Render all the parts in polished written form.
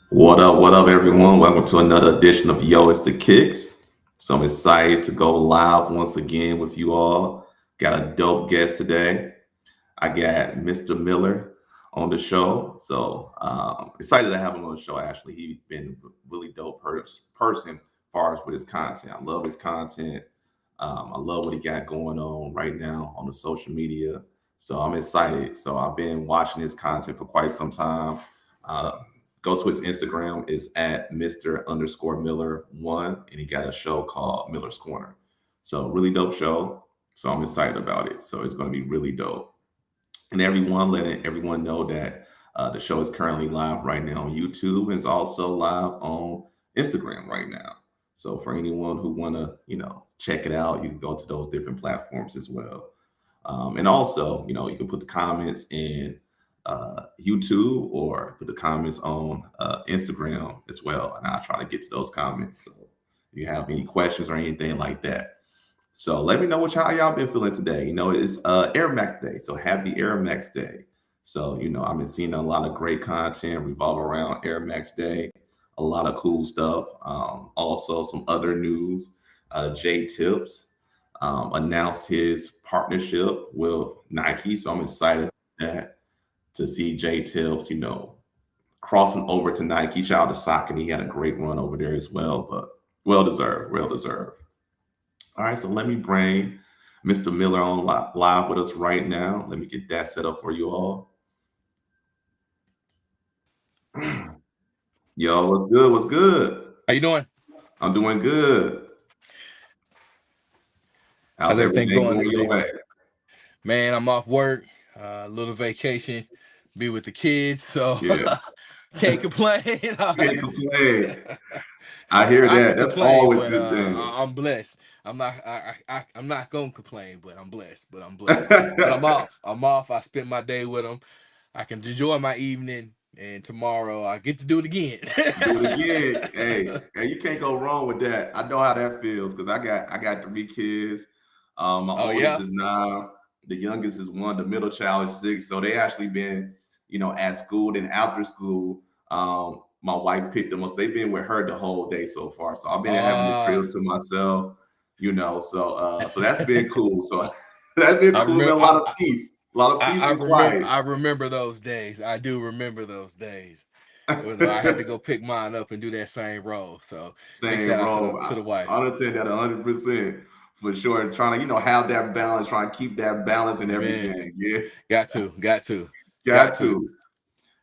What up, everyone? Welcome to another edition of Yo, it's the Kicks. So I'm excited to go live once again with you all. Got a dope guest today. I got Mr. Miller on the show. So excited to have him on the show. Actually, he's been a really dope person as far as with his content. I love his content. I love what he got going on right now on the social media. So I'm excited. So I've been watching his content for quite some time. Uh, Go to his Instagram. It's at Mr. underscore Miller one, and he got a show called Miller's Corner. So really dope show. So I'm excited about it. So it's going to be really dope. And everyone, letting everyone know that the show is currently live right now on YouTube and it's also live on Instagram right now. So for anyone who want to, check it out, you can go to those different platforms as well. And also, you can put the comments in YouTube or put the comments on Instagram as well. And I'll try to get to those comments. So if you have any questions or anything like that. So let me know how y'all been feeling today. It's Air Max Day. So happy Air Max Day. So, I've been seeing a lot of great content revolve around Air Max Day, a lot of cool stuff. Also, some other news. Jay Tips announced his partnership with Nike. So I'm excited that to see Jay Tips, crossing over to Nike. Shout out to Sock, he had a great run over there as well, but well deserved, well deserved. All right, so let me bring Mr. Miller on live with us right now. Let me get that set up for you all. Yo, what's good? What's good? How you doing? I'm doing good. How's How's everything everything going going your today? way? Man, I'm off work, a little vacation, be with the kids, so Yeah, can't complain. can't complain. I hear I that. can That's complain, always a but good thing. I'm blessed. I'm not gonna complain, but I'm blessed. But I'm blessed. But I'm off. I'm off. I spent my day with them. I can enjoy my evening, and tomorrow I get to do it again. Do it again. Hey, you can't go wrong with that. I know how that feels because I got three kids. My Oh oldest yeah. is 9, the youngest is 1, the middle child is 6. So they actually been, at school. Then after school, my wife picked them up. So they've been with her the whole day so far. So I've been having the Uh, crib to myself, so that's been cool. So that's been I cool. Been remember. a lot of peace, a lot of peace I and remember. quiet. I remember those days. I do remember those days. When I had to go pick mine up and do that same role. So big Same shout out to role. the I wife. understand that 100% for sure. Trying to, have that balance, trying to keep that balance and Man, everything. Yeah, got to, got got to. to.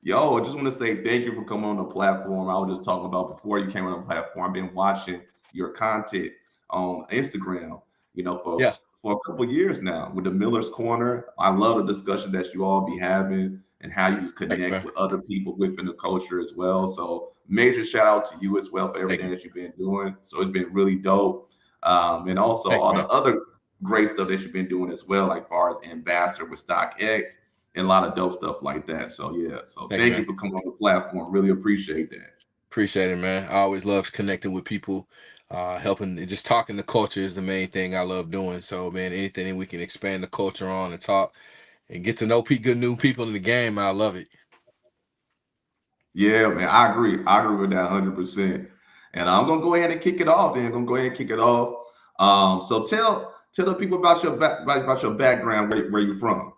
Yo, I just want to say thank you for coming on the platform. I was just talking about before you came on the platform. I've been watching your content on Instagram, Yeah, for a couple years now with the Miller's Corner. I love the discussion that you all be having and how you thanks, connect man. with other people within the culture as well. So major shout out to you as well for Thank everything you, that you've been doing. So it's been really dope. And also thank you, all the man. other great stuff that you've been doing as well, like far as ambassador with StockX and a lot of dope stuff like that. So yeah, so Thank you, thank you man. for coming on the platform. Really appreciate that. Appreciate it, man. I always love connecting with people, helping, and just talking the culture is the main thing I love doing. So, man, anything that we can expand the culture on and talk and get to know good new people in the game, I love it. Yeah, man, I agree. I agree with that 100%. And I'm gonna go ahead and kick it off. Then I'm gonna go ahead and kick it off. So tell the people about about your background, where you're from.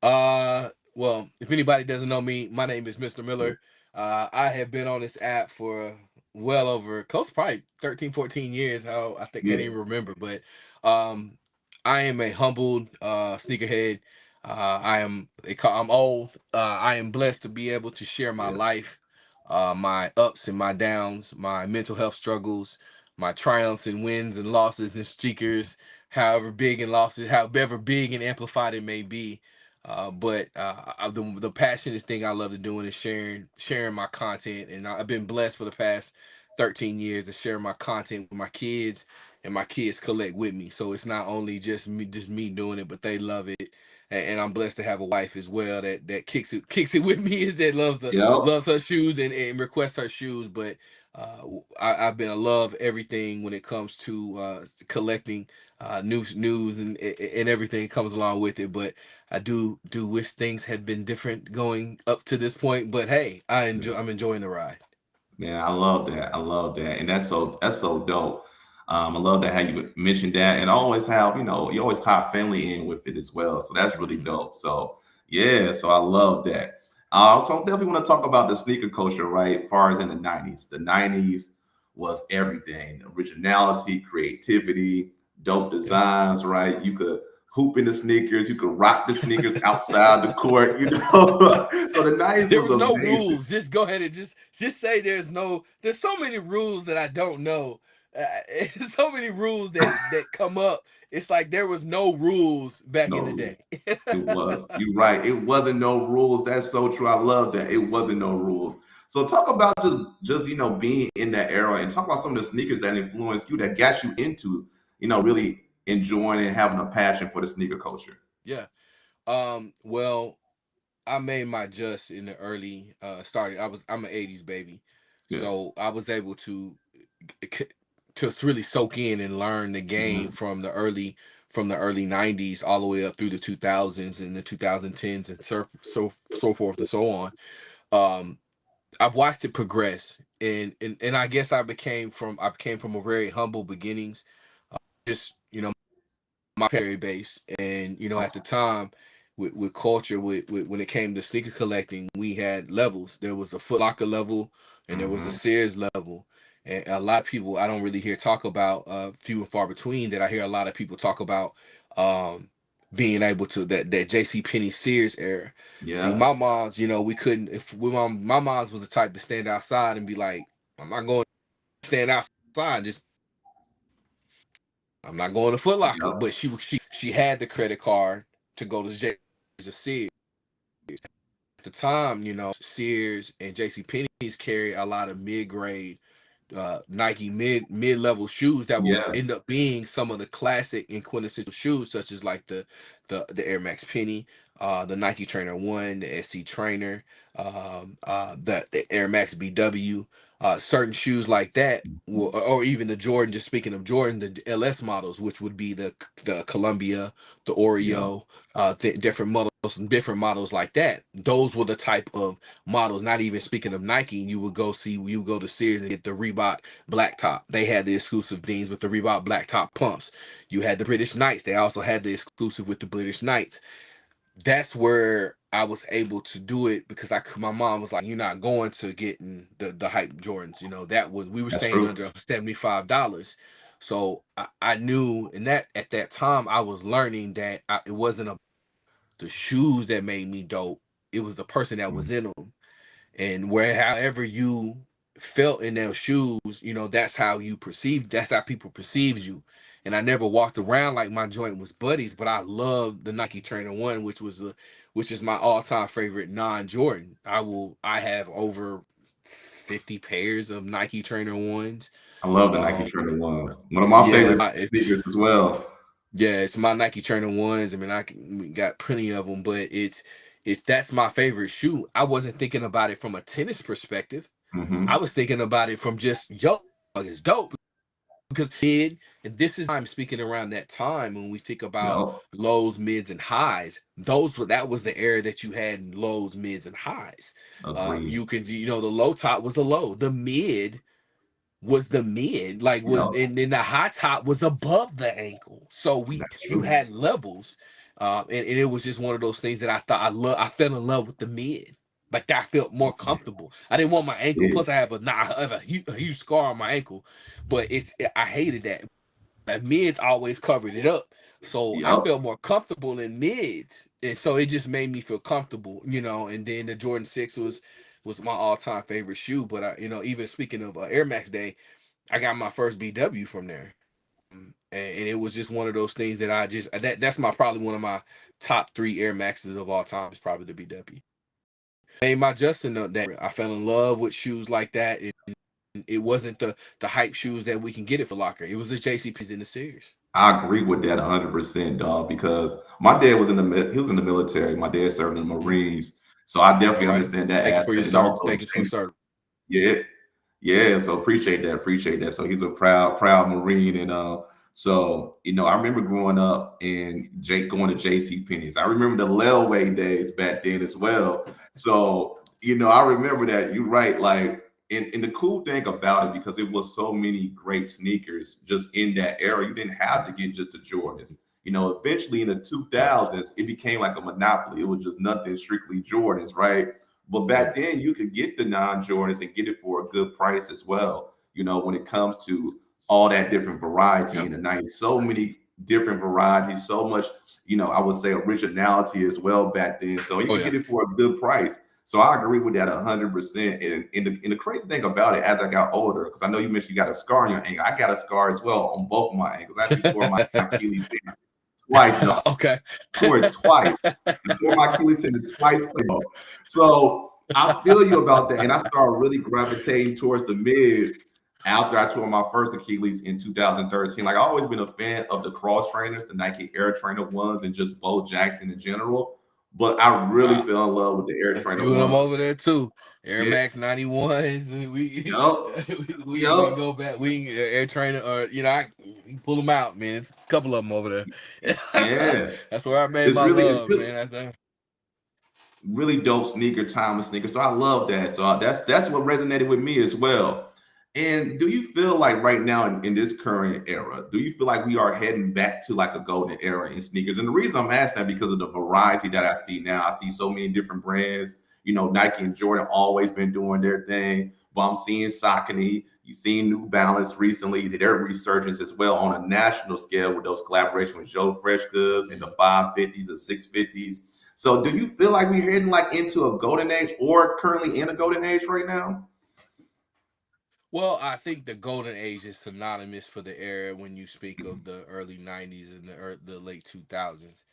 Well, if anybody doesn't know me, my name is Mr. Miller. I have been on this app for well over close to probably 13, 14 years. How I think can't Yeah, even remember, but um, I am a humbled sneakerhead. I'm old. I am blessed to be able to share my yeah, life, my ups and my downs, my mental health struggles, my triumphs and wins and losses and streakers, however big and losses, however big and amplified it may be. The passionate thing I love to doing is sharing my content, and I've been blessed for the past 13 years to share my content with my kids, and my kids collect with me. So it's not only just me doing it, but they love it, and I'm blessed to have a wife as well that kicks it with me, is that Yep. loves her shoes and requests her shoes. But I've been a love everything when it comes to collecting news and everything comes along with it. But I do wish things had been different going up to this point. But hey, I'm enjoying the ride. Man, I love that. I love that, and that's so dope. I love that how you mentioned that, and I always have you always tie family in with it as well. So that's really Hmm. dope. So yeah, so I love that. So I definitely want to talk about the sneaker culture, right? As far as in the '90s, the '90s was everything: originality, creativity, dope Yeah. designs, right? You could hoop in the sneakers, you could rock the sneakers outside the court, you know. So the '90s There was was no amazing. rules. Just go ahead and just say there's no. There's so many rules that I don't know. So many rules that come up. It's like there was no rules back No in the rules. day. It was. You're right. It wasn't no rules. That's so true. I love that. It wasn't no rules. So talk about just being in that era and talk about some of the sneakers that influenced you that got you into really enjoying and having a passion for the sneaker culture. Yeah. Well, I made my just in the early starting. I'm an '80s baby, Yeah. so I was able c- to really soak in and learn the game Mhm. from the early '90s all the way up through the 2000s and the 2010s and so forth and so on. Um, I've watched it progress, and I guess I came from a very humble beginnings. Just my parent base, and at the time with culture with when it came to sneaker collecting, we had levels. There was a Foot Locker level and there was a Mhm. Sears level, and a lot of people I don't really hear talk about, few and far between, that I hear a lot of people talk about, um being able to that JC Penney Sears era. See, Yeah. my mom's, we couldn't, if we my mom's was the type to stand outside and be like, I'm not going to stand outside, just I'm not going to Foot Locker. Yep. But she had the credit card to go to Sears. At the time, Sears and J.C. Penney's carry a lot of mid grade Nike mid level shoes that will Yeah. end up being some of the classic and quintessential shoes, such as like the Air Max Penny, the Nike Trainer One, the SC Trainer, the Air Max BW, certain shoes like that, or even the Jordan. Just speaking of Jordan, the LS models, which would be the Columbia, the Yeah. Oreo, different models like that. Those were the type of models. Not even speaking of Nike, you would go to Sears and get the Reebok black top. They had the exclusive things with the Reebok black top pumps. You had the British Knights. They also had the exclusive with the British Knights. That's where I was able to do it because my mom was like, "You're not going to getting the hype Jordans." That was, we were That's staying true. under $75. So I knew, and that at that time I was learning that it wasn't the shoes that made me dope. It was the person that was Mhm. in them, and where however you felt in those shoes, that's how people perceived you. And I never walked around like my joint was buddies, but I loved the Nike Trainer One, which is my all-time favorite non-Jordan. I have over 50 pairs of Nike Trainer Ones. I love the Nike um Trainer ones. One of my yeah, favorite sneakers as well. it's my Nike Trainer Ones. I mean, we got plenty of them, but it's that's my favorite shoe. I wasn't thinking about it from a tennis perspective. I Hmm. was thinking about it from just, yo, it's dope because and this is, I'm speaking around that time when we think about Yep. lows, mids, and highs. That was the era that you had lows, mids, and highs. Agreed. You could, the low top was the low, the mid was the mid, like was, Yep. and then the high top was above the ankle. So That's you true. had levels, and it was just one of those things that I thought I fell in love with the mid. Like I felt more comfortable. I didn't want my ankle. Yeah. Plus, I have a huge scar on my ankle, but I hated that. Like mids always covered it up, so I Yep. felt more comfortable in mids, and so it just made me feel comfortable, And then the Jordan 6 was my all time favorite shoe. But even speaking of Air Max Day, I got my first BW from there. And it was just one of those things that that's my probably one of my top three Air Maxes of all time is probably the BW. Made my Justin that I fell in love with shoes like that. it wasn't the hype shoes that we can get it for Locker. It was the JCPs in the series. I agree with that 100%, dog. Because my dad was in he was in the military. My dad served in the Mm. Marines, so I All definitely right. understand that Thank you for your aspect. And service. also, Thank you for service. yeah, yeah. So appreciate that. Appreciate that. So he's a proud Marine, and so I remember growing up and Jake going to J.C. Penney's. I remember the Lelway days back then as well. So I remember that. You're right. Like, and the cool thing about it, because it was so many great sneakers just in that era, you didn't have to get just the Jordans. Eventually in the Right. 2000s, it became like a monopoly. It was just nothing strictly Jordans, right? But back then, you could get the non-Jordans and get it for a good price as well. When it comes to all that different variety Yeah. in the 90s, so many different varieties, so much, I would say originality as well back then. So you Oh could yeah. get it for a good price. So I agree with that 100%. And the crazy thing about it, as I got older, because I know you mentioned you got a scar on your ankle, I got a scar as well on both of my ankles. I actually tore my Achilles tendon twice, dog. Okay. Tore it twice. I tore my Achilles tendon twice, dog. So I feel you about that. And I started really gravitating towards the mids after I tore my first Achilles in 2013. Like, I've always been a fan of the cross trainers, the Nike Air Trainer ones, and just Bo Jackson in general. But I really Wow. fell in love with the Air A Trainer few of them over ones. there too. Air Yeah. Max 91s. We Yup. we can Yup. go back. We can Air Trainer, or I you pull them out, man. It's a couple of them over there. Yeah. That's where I made It's my really, it's love, really, man. I think. really dope sneaker, timeless sneaker. So I love that. So that's what resonated with me as well. And do you feel like right now in this current era, do you feel like we are heading back to like a golden era in sneakers? And the reason I'm asking that, because of the variety that I see now. I see so many different brands. Nike and Jordan always been doing their thing, but I'm seeing Saucony, you seen New Balance recently, their resurgence as well on a national scale with those collaborations with Joe Fresh Goods and the Mhm. 550s, the 650s. So do you feel like we're heading like into a golden age, or currently in a golden age right now? Well, I think the golden age is synonymous for the era when you speak of the early '90s and the late 2000s.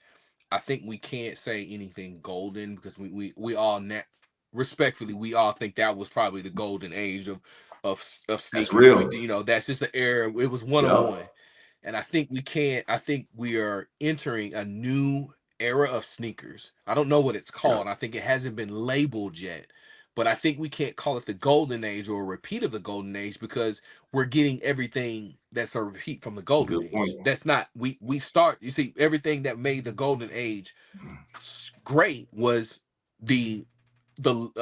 I think we can't say anything golden because we all respectfully, we all think that was probably the golden age of That's sneakers. real. That's just an era. It was one on Yep. one, and I think we can't. I think we are entering a new era of sneakers. I don't know what it's Yep. called. I think it hasn't been labeled yet, but I think we can't call it the golden age or a repeat of the golden age because we're getting everything that's a repeat from the golden Good point. age. That's not we start. You see, everything that made the golden age great was the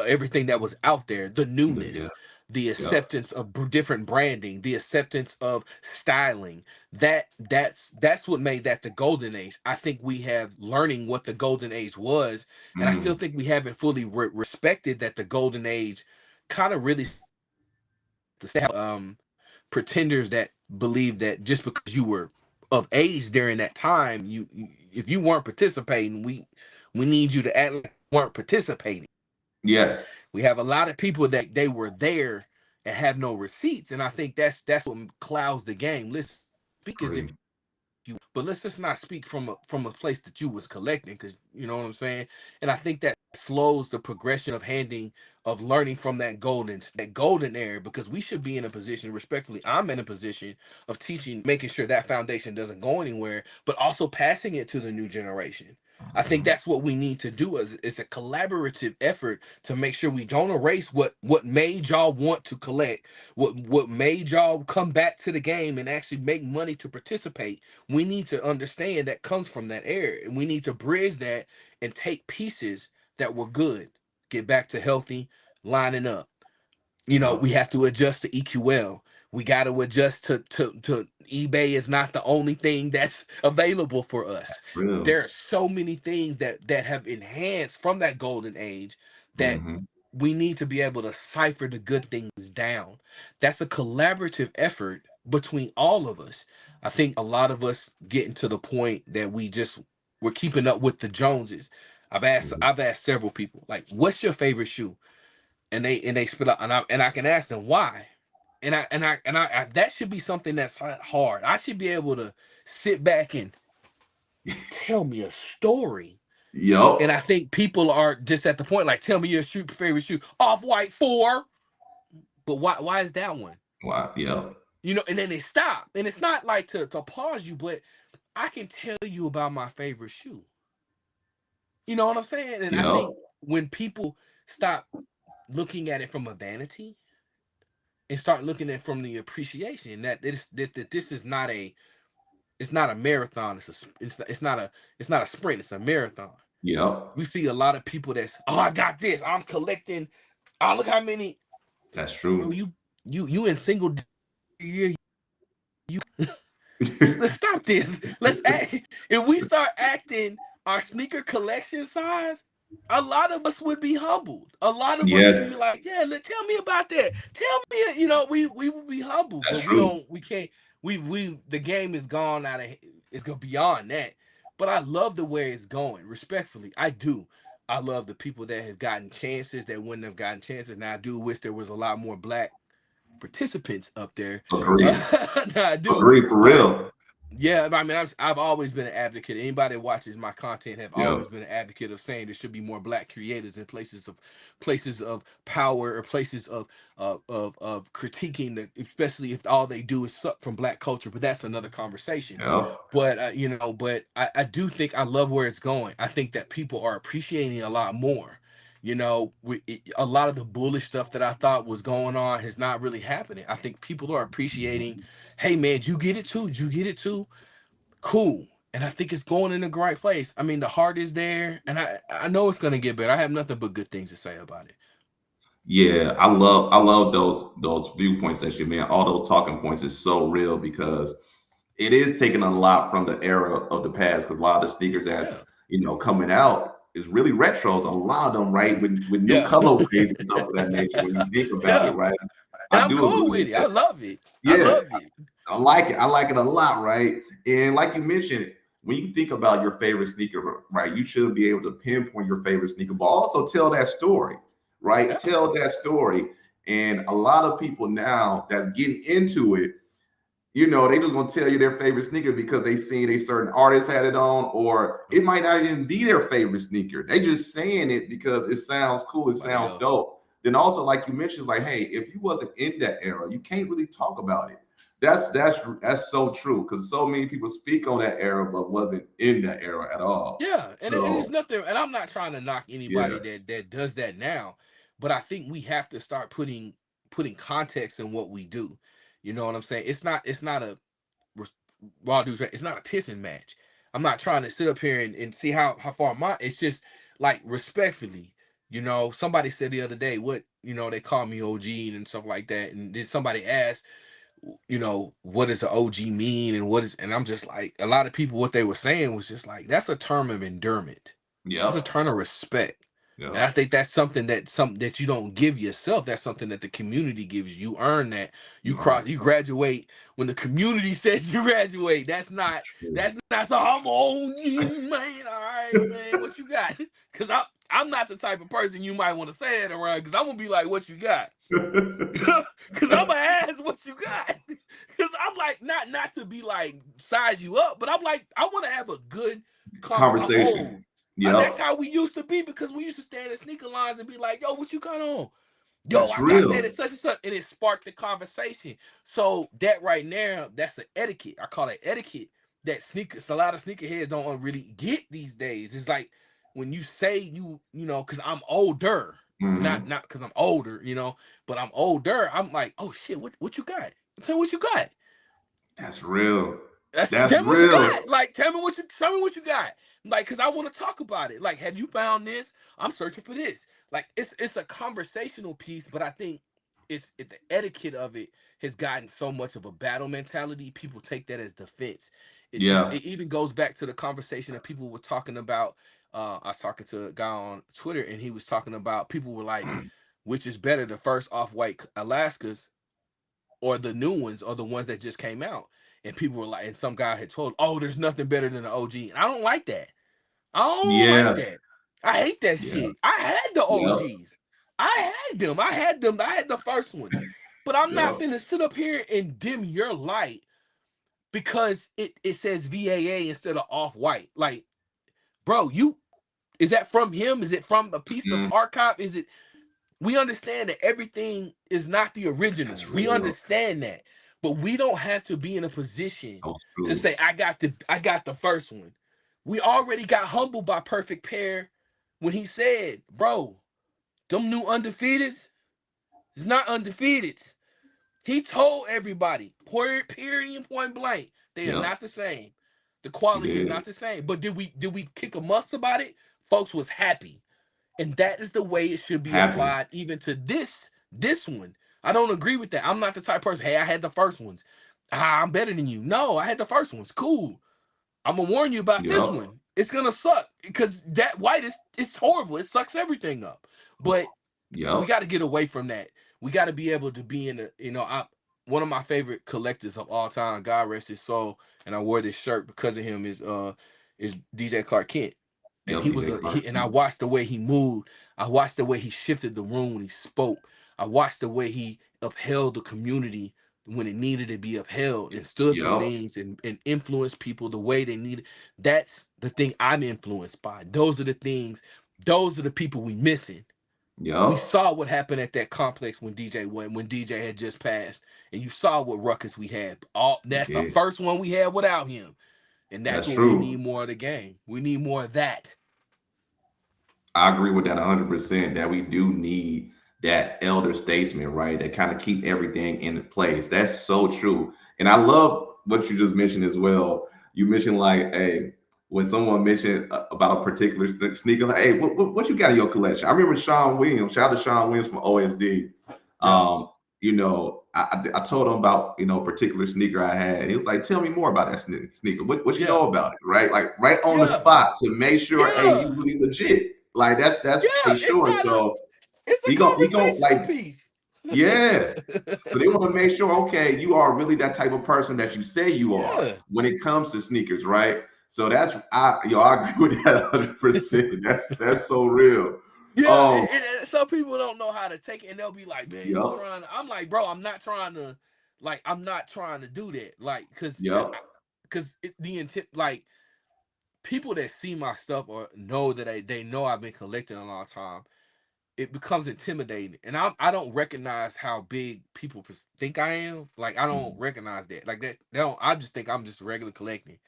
everything that was out there, the Yeah. newness, the Yep. acceptance of different branding, the acceptance of styling. That's what made that the golden age. I think we have learning what the golden age was, and I still Mm. think we haven't fully respected that the golden age kind of really the pretenders that believe that just because you were of age during that time, if you weren't participating, we need you to act like you weren't participating. Yes. We have a lot of people that they were there and have no receipts, and I think that's what clouds the game. Let's speak as if Agree. you, but let's just not speak from a place that you was collecting, because you know what I'm saying. And I think that slows the progression of handing of learning from that golden era, because we should be in a position, respectfully, I'm in a position of teaching, making sure that foundation doesn't go anywhere, but also passing it to the new generation. I think that's what we need to do. Is it's a collaborative effort to make sure we don't erase what made y'all want to collect, what made y'all come back to the game and actually make money to participate. We need to understand that comes from that era, and we need to bridge that and take pieces that were good, get back to healthy, lining up. We Yep. have to adjust to EQL. We got to adjust to eBay is not the only thing that's available for us. Real. There are so many things that have enhanced from that golden age that Mm-hmm. we need to be able to cipher the good things down. That's a collaborative effort between all of us. I think a lot of us getting to the point that we're keeping up with the Joneses. Mm-hmm. I've asked several people, like, what's your favorite shoe? And they spit out, and I can ask them why. And I that should be something that's hard. I should be able to sit back and tell me a story. And I Yup. think people are just at the point, like, tell me your favorite shoe. Off white 4. But why is that one? Wow. Yeah. You know, and then they stop. And it's not like to pause you, but I can tell you about my favorite shoe. You know what I'm saying? And I Yeah. think when people stop looking at it from a vanity and start looking at it from the appreciation that this is not a, it's not a marathon. It's not a sprint. It's a marathon. Yeah. We see a lot of people that's, oh, I got this. I'm collecting. Oh, look how many. That's Bro, true. you in single year. Let's stop this. Let's act. If we start acting our sneaker collection size, a lot of us would be humbled. A lot of us Yes, would be like, "Yeah, tell me about that. Tell me." You know, we would be humbled, that's but we true. don't. We can't. We the game is gone out of. It's go beyond that. But I love the way it's going. Respectfully, I do. I love the people that have gotten chances that wouldn't have gotten chances. Now I do wish there was a lot more black participants up there. Agree. I do, Agree for but real. yeah, I mean, I've always been an advocate. Anybody that watches my content have Yeah. always been an advocate of saying there should be more black creators in places of power or places of critiquing the, especially if all they do is suck from black culture. But that's another conversation. Yeah. But you know, but I do think I love where it's going. I think that people are appreciating a lot more. You know, a lot of the bullish stuff that I thought was going on has not really happening. I think people are appreciating, hey man, you get it too? You get it too? Cool. And I think it's going in the right place. I mean, the heart is there, and I know it's gonna get better. I have nothing but good things to say about it. Yeah, I love those viewpoints that you made. All those talking points is so real because it is taking a lot from the era of the past. Because a lot of the sneakers that's Yeah. coming out is really retros. A lot of them, right, with new Yeah. colorways and stuff of that nature. When you think about it, Yeah. right, And I I'm do cool agree with with it. I that. love it. I Yeah, loved it. I like it. I like it a lot, right? And like you mentioned, when you think about your favorite sneaker, right, you should be able to pinpoint your favorite sneaker, but also tell that story, right? Yeah. Tell that story. And a lot of people now that's getting into it, they just gonna tell you their favorite sneaker because they seen a certain artist had it on, or it might not even be their favorite sneaker. They just saying it because it sounds cool, it Somebody sounds else. dope. Then also, like you mentioned, like, hey, if you wasn't in that era, you can't really talk about it. That's so true because so many people speak on that era but wasn't in that era at all. Yeah, and it's So nothing. And I'm not trying to knock yeah, anybody that does that now, but I think we have to start putting context in what we do. You know what I'm saying? It's not a res- raw dudes. It's not a pissing match. I'm not trying to sit up here and see how far my. It's just like respectfully. You know, somebody said the other day, what, they call me OG and stuff like that, and then somebody asked, what does the OG mean, and and I'm just like, a lot of people, what they were saying was just like, that's a term of endearment. That's a yep, term of respect. And I yep, think that's something that you don't give yourself. That's something that the community gives you. You earn that. right. You graduate when the community says you graduate. That's so I'm OG, man. All right, man. What you got? Because I'm not the type of person you might want to say it around, because I'm gonna be like, what you got? Cause I'm gonna ask what you got. Cause I'm like, not to be like size you up, but I'm like, I want to have a good Conversation. that's Yep, how we used to be, because we used to stand in sneaker lines and be like, yo, what you got on? Yo, that's I got that real. at such and such, and it sparked the conversation. So that right now, that's an etiquette. I call it etiquette that sneakers, a lot of sneakerheads don't really get these days. It's like when you say because I'm older, Hmm. not because I'm older, but I'm older. I'm like, oh shit, what you got? Tell me what you got. That's real. That's That's Tell me what you real. got. Like, tell me what you got. Like, cause I want to talk about it. Like, have you found this? I'm searching for this. Like, it's a conversational piece, but I think the etiquette of it has gotten so much of a battle mentality. People take that as defense. Yeah. It even goes back to the conversation that people were talking about. I was talking to a guy on Twitter, and he was talking about, people were like, which is better, the first off-white Alaskas or the new ones, or the ones that just came out? And people were like, and some guy had told, oh, there's nothing better than the OG. And I don't like that. I don't like Yeah. that. I hate that Yeah. shit. I had the Yep. OGs. I had them. I had them. I had the first ones. But I'm not Yep. finna sit up here and dim your light because it says VAA instead of off white. Like, bro, is that from him? Is it from a piece of Mhm. archive? Is it? We understand that everything is not the original. That's We real. understand that. But we don't have to be in a position So to true. say I got the first one. We already got humbled by Perfect Pair when he said, "Bro, them new undefeateds is not undefeateds." He told everybody, period and point blank, they are Yep. not the same. The He quality is did. not the same. But did we kick a muss about it? Folks was happy. And that is the way it should be Happy. applied even to this one. I don't agree with that. I'm not the type of person, hey, I had the first ones. I'm better than you. No, I had the first ones. Cool. I'm gonna warn you about this Yep. one. It's gonna suck because that white is it's horrible. It sucks everything up. But we Yep. got to get away from that. We got to be able to be in a, I one of my favorite collectors of all time, God rest his soul, and I wore this shirt because of him is DJ Clark Kent. And Yep. DJ Clark. and I watched the way he moved. I watched the way he shifted the room when he spoke. I watched the way he upheld the community when it needed to be upheld and stood for Yep. things and influenced people the way they needed. That's the thing I'm influenced by. Those are the things, those are the people we missing. We Yep. saw what happened at that complex when DJ went, when DJ had just passed, and you saw what ruckus we had. All We that's the did. first one we had without him, and that's That's what we true. need more of the game. We need more of that. I agree with that 100%, that we do need that elder statesman, right? That kind of keep everything in place. That's so true. And I love what you just mentioned as well. You mentioned like, hey, when someone mentioned about a particular sneaker, like, hey, what you got in your collection? I remember Sean Williams, shout out to Sean Williams from OSD. Yeah, Um, I told him about, a particular sneaker I had. And he was like, tell me more about that sneaker. What you yeah, know about it, right? Like right on the yeah, spot to make sure, hey, yeah, you really legit. Like that's for yeah. It's sure. not a. So It's a he gon' conversational like, piece. yeah. So they want to make sure, okay, you are really that type of person that you say you are Yeah, when it comes to sneakers, right? So I agree with that 100%. That's so real. yeah. Um, And some people don't know how to take it, and they'll be like, "Man, you yep, trying to?" I'm like, "Bro, I'm not trying to. Like, I'm not trying to do that. Like, yep, because the intent, like." People that see my stuff or know that they know I've been collecting a long time, it becomes intimidating, and I don't recognize how big people think I am. Like I don't mhm, recognize that. Like that. They don't. I just think I'm just regular collecting.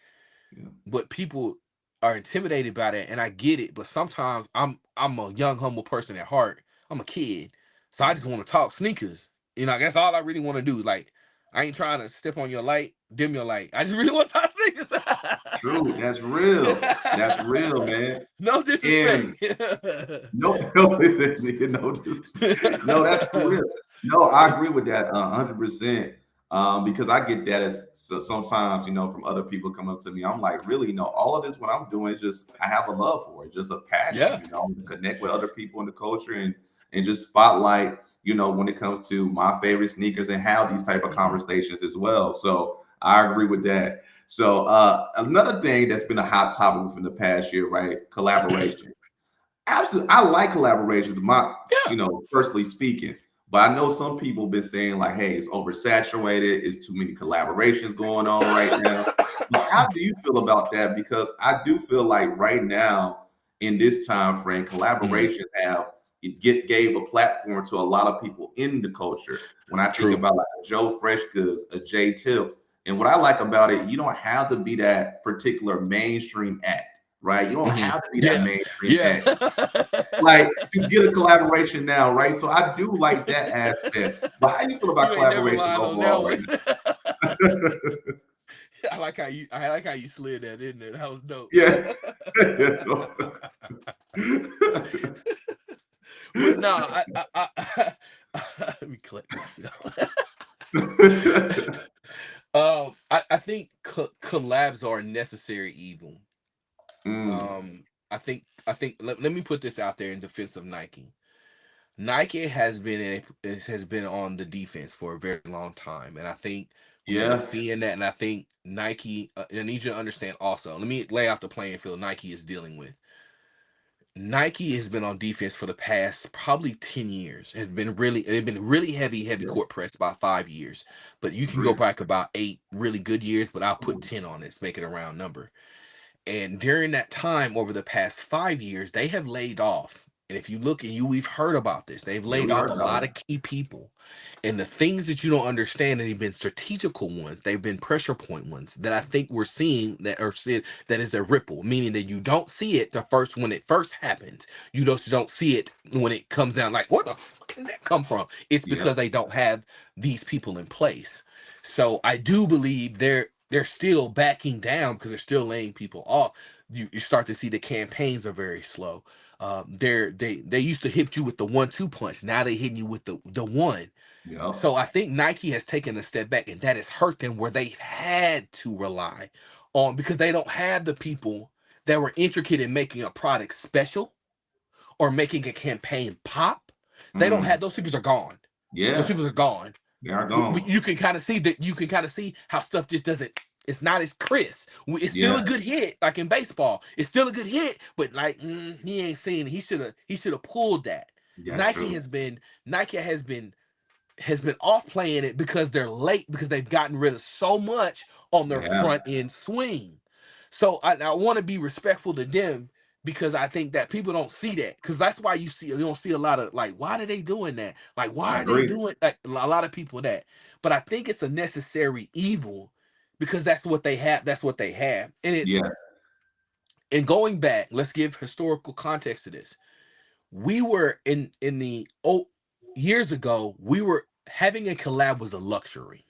yeah, But people are intimidated by that, and I get it. But sometimes I'm a young humble person at heart. I'm a kid, so I just yes. want to talk sneakers. That's all I really want to do. Like I ain't trying to step on your light, dim your light. I just really want to talk sneakers. True. That's real. That's real, man. No disrespect. And no, no, listen, nigga, no, no, that's for real. No, I agree with that 100%. Because I get that as so sometimes, from other people come up to me. I'm like, really, all of this, what I'm doing is just I have a love for it, just a passion, Yeah. to connect with other people in the culture and just spotlight, when it comes to my favorite sneakers and have these type of Mhm. conversations as well. So I agree with that. So another thing that's been a hot topic within the past year, right? Collaboration. Absolutely, I like collaborations. Yeah. Personally speaking, but I know some people have been saying like, "Hey, it's oversaturated. It's too many collaborations going on right now." But how do you feel about that? Because I do feel like right now in this time frame, Mhm. collaborations have gave a platform to a lot of people in the culture. When I think True. about like a Joe Freshgoods, a Jay Tips, and what I like about it, you don't have to be that particular mainstream act, right? You don't Mhm. have to be that Yeah. mainstream Yeah. act like to get a collaboration now, right? So I do like that aspect. But how do you feel about You ain't never collaborations lied on that overall right one. now? I like how you slid that in there. That was dope. Yeah. But no, let me collect myself. I think collabs are a necessary evil. Mm, Let me put this out there in defense of Nike. Nike has been on the defense for a very long time, and I think we have been yeah. seeing that. And I think Nike. I need you to understand also. Let me lay out the playing field Nike is dealing with. Nike has been on defense for the past probably 10 years. They've been really heavy Yeah. court pressed about 5 years, but you can go Agreed. back about 8 really good years. But I'll put 10 on this, make it a round number. And during that time, over the past 5 years, they have laid off. And if you look and we've heard about this, they've Yeah, laid we off heard a about lot it. of key people. And the things that you don't understand, they've been strategical ones. They've been pressure point ones that I think we're seeing that are said that is a ripple, meaning that you don't see it the first when it first happens. You don't see it when it comes down. Like, where the fuck can that come from? It's Yep. because they don't have these people in place. So I do believe they're still backing down because they're still laying people off. You start to see the campaigns are very slow. They used to hit you with the 1-2 punch. Now they hitting you with the one. Yep. So I think Nike has taken a step back, and that has hurt them where they've had to rely on because they don't have the people that were intricate in making a product special or making a campaign pop. They don't Mm. have those people are gone. Those Yeah, people are gone. they are gone. You can kind of see that you can kind of see how stuff just doesn't. It's not as crisp. It's still a Yeah, good hit, like in baseball. It's still a good hit, but like he ain't seen it. He should have pulled that. that's Nike true. has been Nike has been off playing it because they're late because they've gotten rid of so much on their Yeah, front end swing. So I want to be respectful to them because I think that people don't see that because that's why you don't see a lot of like why are they doing that, like I why are they agree. doing like, a lot of people that, but I think it's a necessary evil because that's what they have and it's Yeah, and going back, let's give historical context to this. We were in the years ago, we were having a collab was a luxury.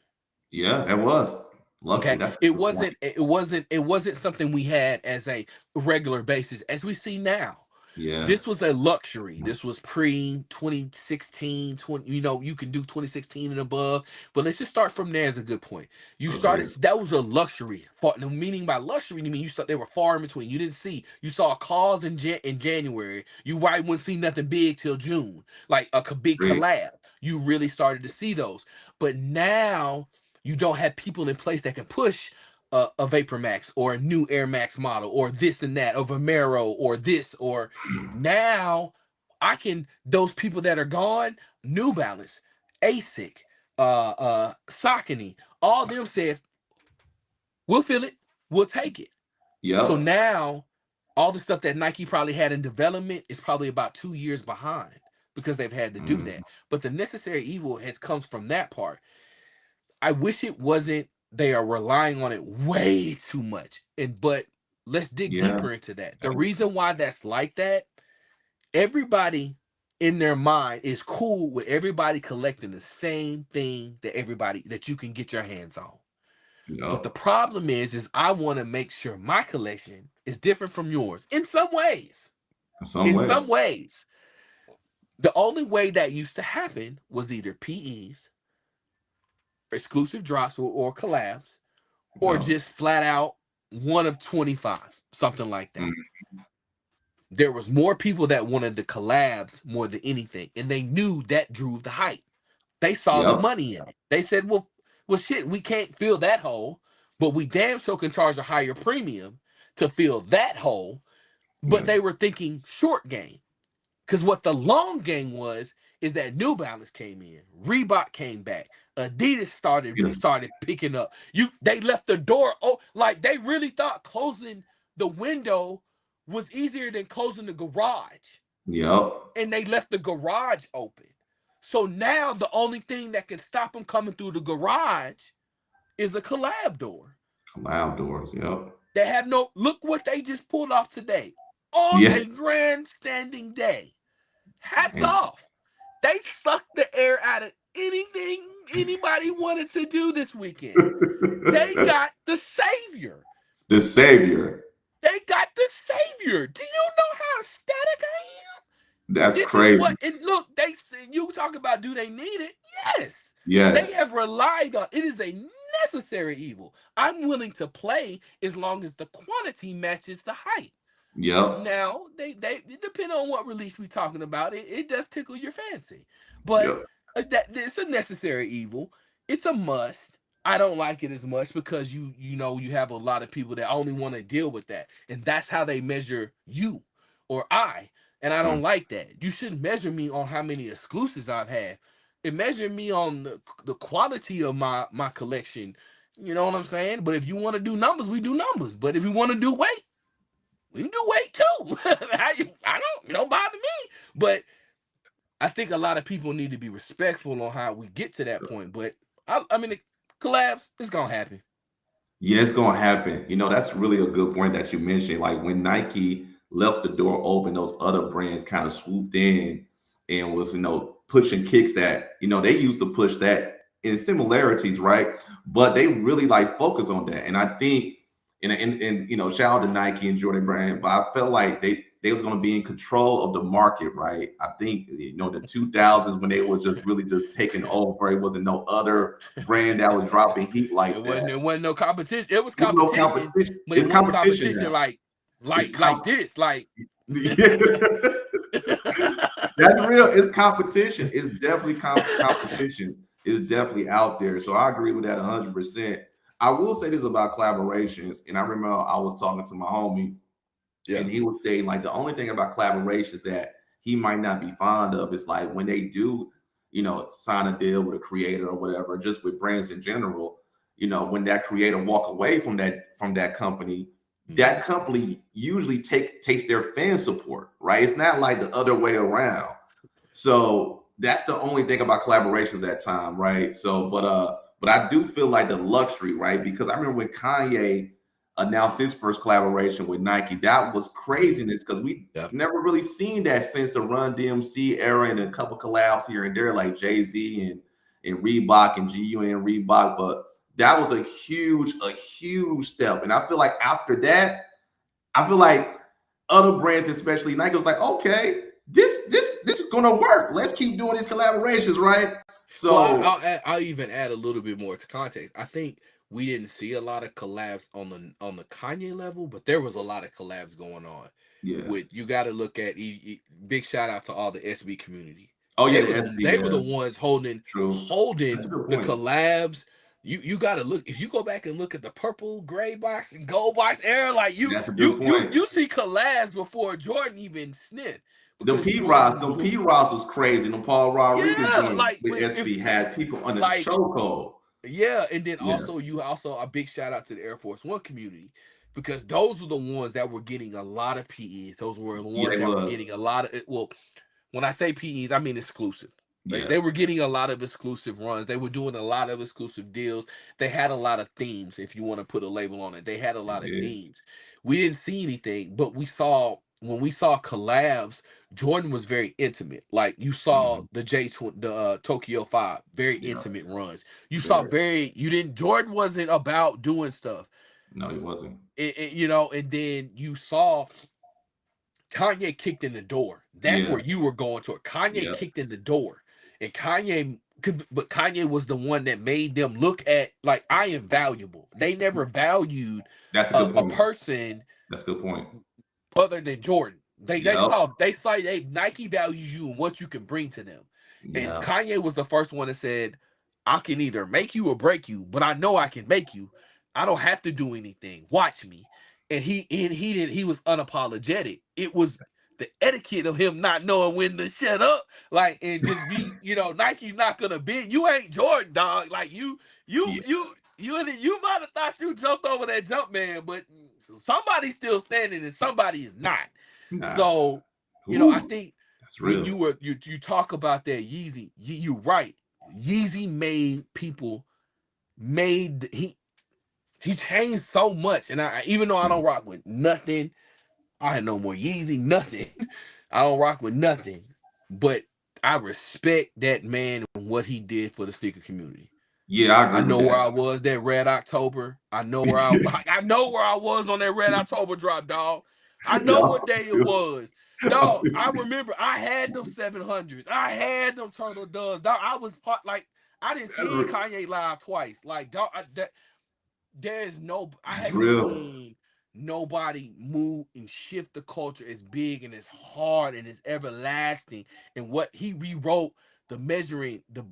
yeah, it was luxury. Okay, That's a it good point. wasn't it wasn't it wasn't something we had as a regular basis as we see now. Yeah, This was a luxury. This was pre 2016, 20, you can do 2016 and above, but let's just start from there as a good point. You started, agree. that was a luxury. Meaning by luxury, you mean you saw they were far in between. You didn't see, you saw a cause in January. You probably wouldn't see nothing big till June, like a big Agree. collab. You really started to see those. But now you don't have people in place that can push a Vapor Max or a new Air Max model or this and that, or Vomero or this or now I can those people that are gone, New Balance, ASIC, Saucony, all them said, we'll feel it, we'll take it. So Yep. now all the stuff that Nike probably had in development is probably about 2 years behind because they've had to do Mm. that. But the necessary evil has comes from that part. I wish it wasn't they are relying on it way too much. But let's dig Yeah. deeper into that. The reason why that's like that, everybody in their mind is cool with everybody collecting the same thing that everybody that you can get your hands on. But the Yep. problem is I want to make sure my collection is different from yours in some ways. In some In some ways. ways, the only way that used to happen was either PEs, exclusive drops, or collabs, or Yep. just flat out one of 25, something like that. Mm. There was more people that wanted the collabs more than anything, and they knew that drew the hype. They saw the Yep. money in it. They said, well, shit, we can't fill that hole, but we damn sure can charge a higher premium to fill that hole. But Yeah. they were thinking short game. Because what the long game was is that New Balance came in, Reebok came back, Adidas Yes. started picking up. They left the door like they really thought closing the window was easier than closing the garage, Yep. and they left the garage open. So now the only thing that can stop them coming through the garage is the collab door. Loud doors. Yep. They have no look what they just pulled off today on Yeah. a grandstanding day. Hats And off. They sucked the air out of anything anybody wanted to do this weekend. They got the savior. the savior. They got the savior. Do you know how ecstatic I am? That's This is crazy. what, and look, you talk about do they need it? Yes. They Yes. have relied on it is a necessary evil. I'm willing to play as long as the quantity matches the hype. Yep. Now, they depend on what release we're talking about. It does tickle your fancy, but Yep. that it's a necessary evil. It's a must. I don't like it as much because you have a lot of people that only want to deal with that, and that's how they measure you or I. And I Mm. don't like that. You shouldn't measure me on how many exclusives I've had. It measure me on the quality of my collection. You know what I'm saying? But if you want to do numbers, we do numbers. But if you want to do weight, we can do weight too. I don't, it don't bother me. But I think a lot of people need to be respectful on how we get to that point. But I mean, the collabs, it's gonna happen. Yeah, it's gonna happen. That's really a good point that you mentioned. Like when Nike left the door open, those other brands kind of swooped in and was, pushing kicks that, they used to push that in similarities, right? But they really like focus on that. And I think and shout out to Nike and Jordan Brand, but I felt like they was gonna be in control of the market, right? I think the 2000s when they was just really just taking over, it wasn't no other brand that was dropping heat It like that. wasn't. It wasn't no competition. It was There's no competition, competition. but it It's wasn't competition competition now. like It's like this. Like That's real. It's competition. It's definitely competition. Is definitely out there. So I agree with that 100%. I will say this about collaborations, and I remember I was talking to my homie, yeah, and he was saying like the only thing about collaborations that he might not be fond of is like when they do, sign a deal with a creator or whatever, just with brands in general. When that creator walk away from that company, that company usually takes their fan support, right? It's not like the other way around. So that's the only thing about collaborations at time, right? So, but I do feel like the luxury, right? Because I remember when Kanye announced his first collaboration with Nike, that was craziness because we yeah. never really seen that since the Run DMC era and a couple collabs here and there, like Jay-Z and Reebok and GU and Reebok. But that was a huge step. And I feel like after that, I feel like other brands, especially Nike, was like, okay, this is gonna work. Let's keep doing these collaborations, right? Well, So I'll even add a little bit more to context. I think we didn't see a lot of collabs on the Kanye level, but there was a lot of collabs going on. yeah. With you got to look at big shout out to all the SB community. Oh yeah, They the were SB, they were yeah, the ones holding true. That's a good the point. collabs. You got to look if you go back and look at the purple, gray box, and gold box era. Like That's a good point. you see collabs before Jordan even sniffed The because P Ross, Jordan. the P Ross was crazy. The Paul Rodriguez Yeah, joint like with if SB had people on the like chokehold. yeah, and then Yeah, also you also a big shout out to the Air Force One community because those were the ones that were getting a lot of PEs. Those were the yeah, ones they that were was. getting a lot of well, when I say PEs, I mean exclusive. Yeah, They were getting a lot of exclusive runs. They were doing a lot of exclusive deals. They had a lot of themes, if you want to put a label on it. They had a they lot of did. themes. We didn't see anything, but we saw when we saw collabs, Jordan was very intimate. Like you saw Mhm. the Tokyo 5, very Yeah, intimate runs. You saw very. very you didn't Jordan wasn't about doing stuff. No, he wasn't. And then you saw Kanye kicked in the door. That's Yeah, where you were going to. Kanye yeah. kicked in the door, and but Kanye was the one that made them look at like I am valuable. They never valued That's a good a point. person That's a good point. other than Jordan. Yep. They say they Nike values you and what you can bring to them. And Yeah. Kanye was the first one that said, I can either make you or break you, but I know I can make you. I don't have to do anything. Watch me. He was unapologetic. It was the etiquette of him not knowing when to shut up, like and just be, Nike's not gonna bend. You ain't Jordan, dog. Like Yeah. you might have thought you jumped over that jump man, but somebody's still standing and somebody is not. Nah. So, I Ooh, think that's when real. you talk about that Yeezy, you right. Yeezy made he changed so much, and I even though I don't rock with nothing, I had no more Yeezy, nothing. I don't rock with nothing, but I respect that man and what he did for the sneaker community. Yeah, I I agree with know where that. I was that Red October. I know where I was on that Red October drop, dog. I know Yeah. what day it was. Dog, I remember I had them 700s. I had them Turtle Doves. Dog, I was part like I didn't see Kanye live twice. Like dog, there's no I That's haven't real. seen nobody move and shift the culture as big and as hard and as everlasting. And what he rewrote the measuring the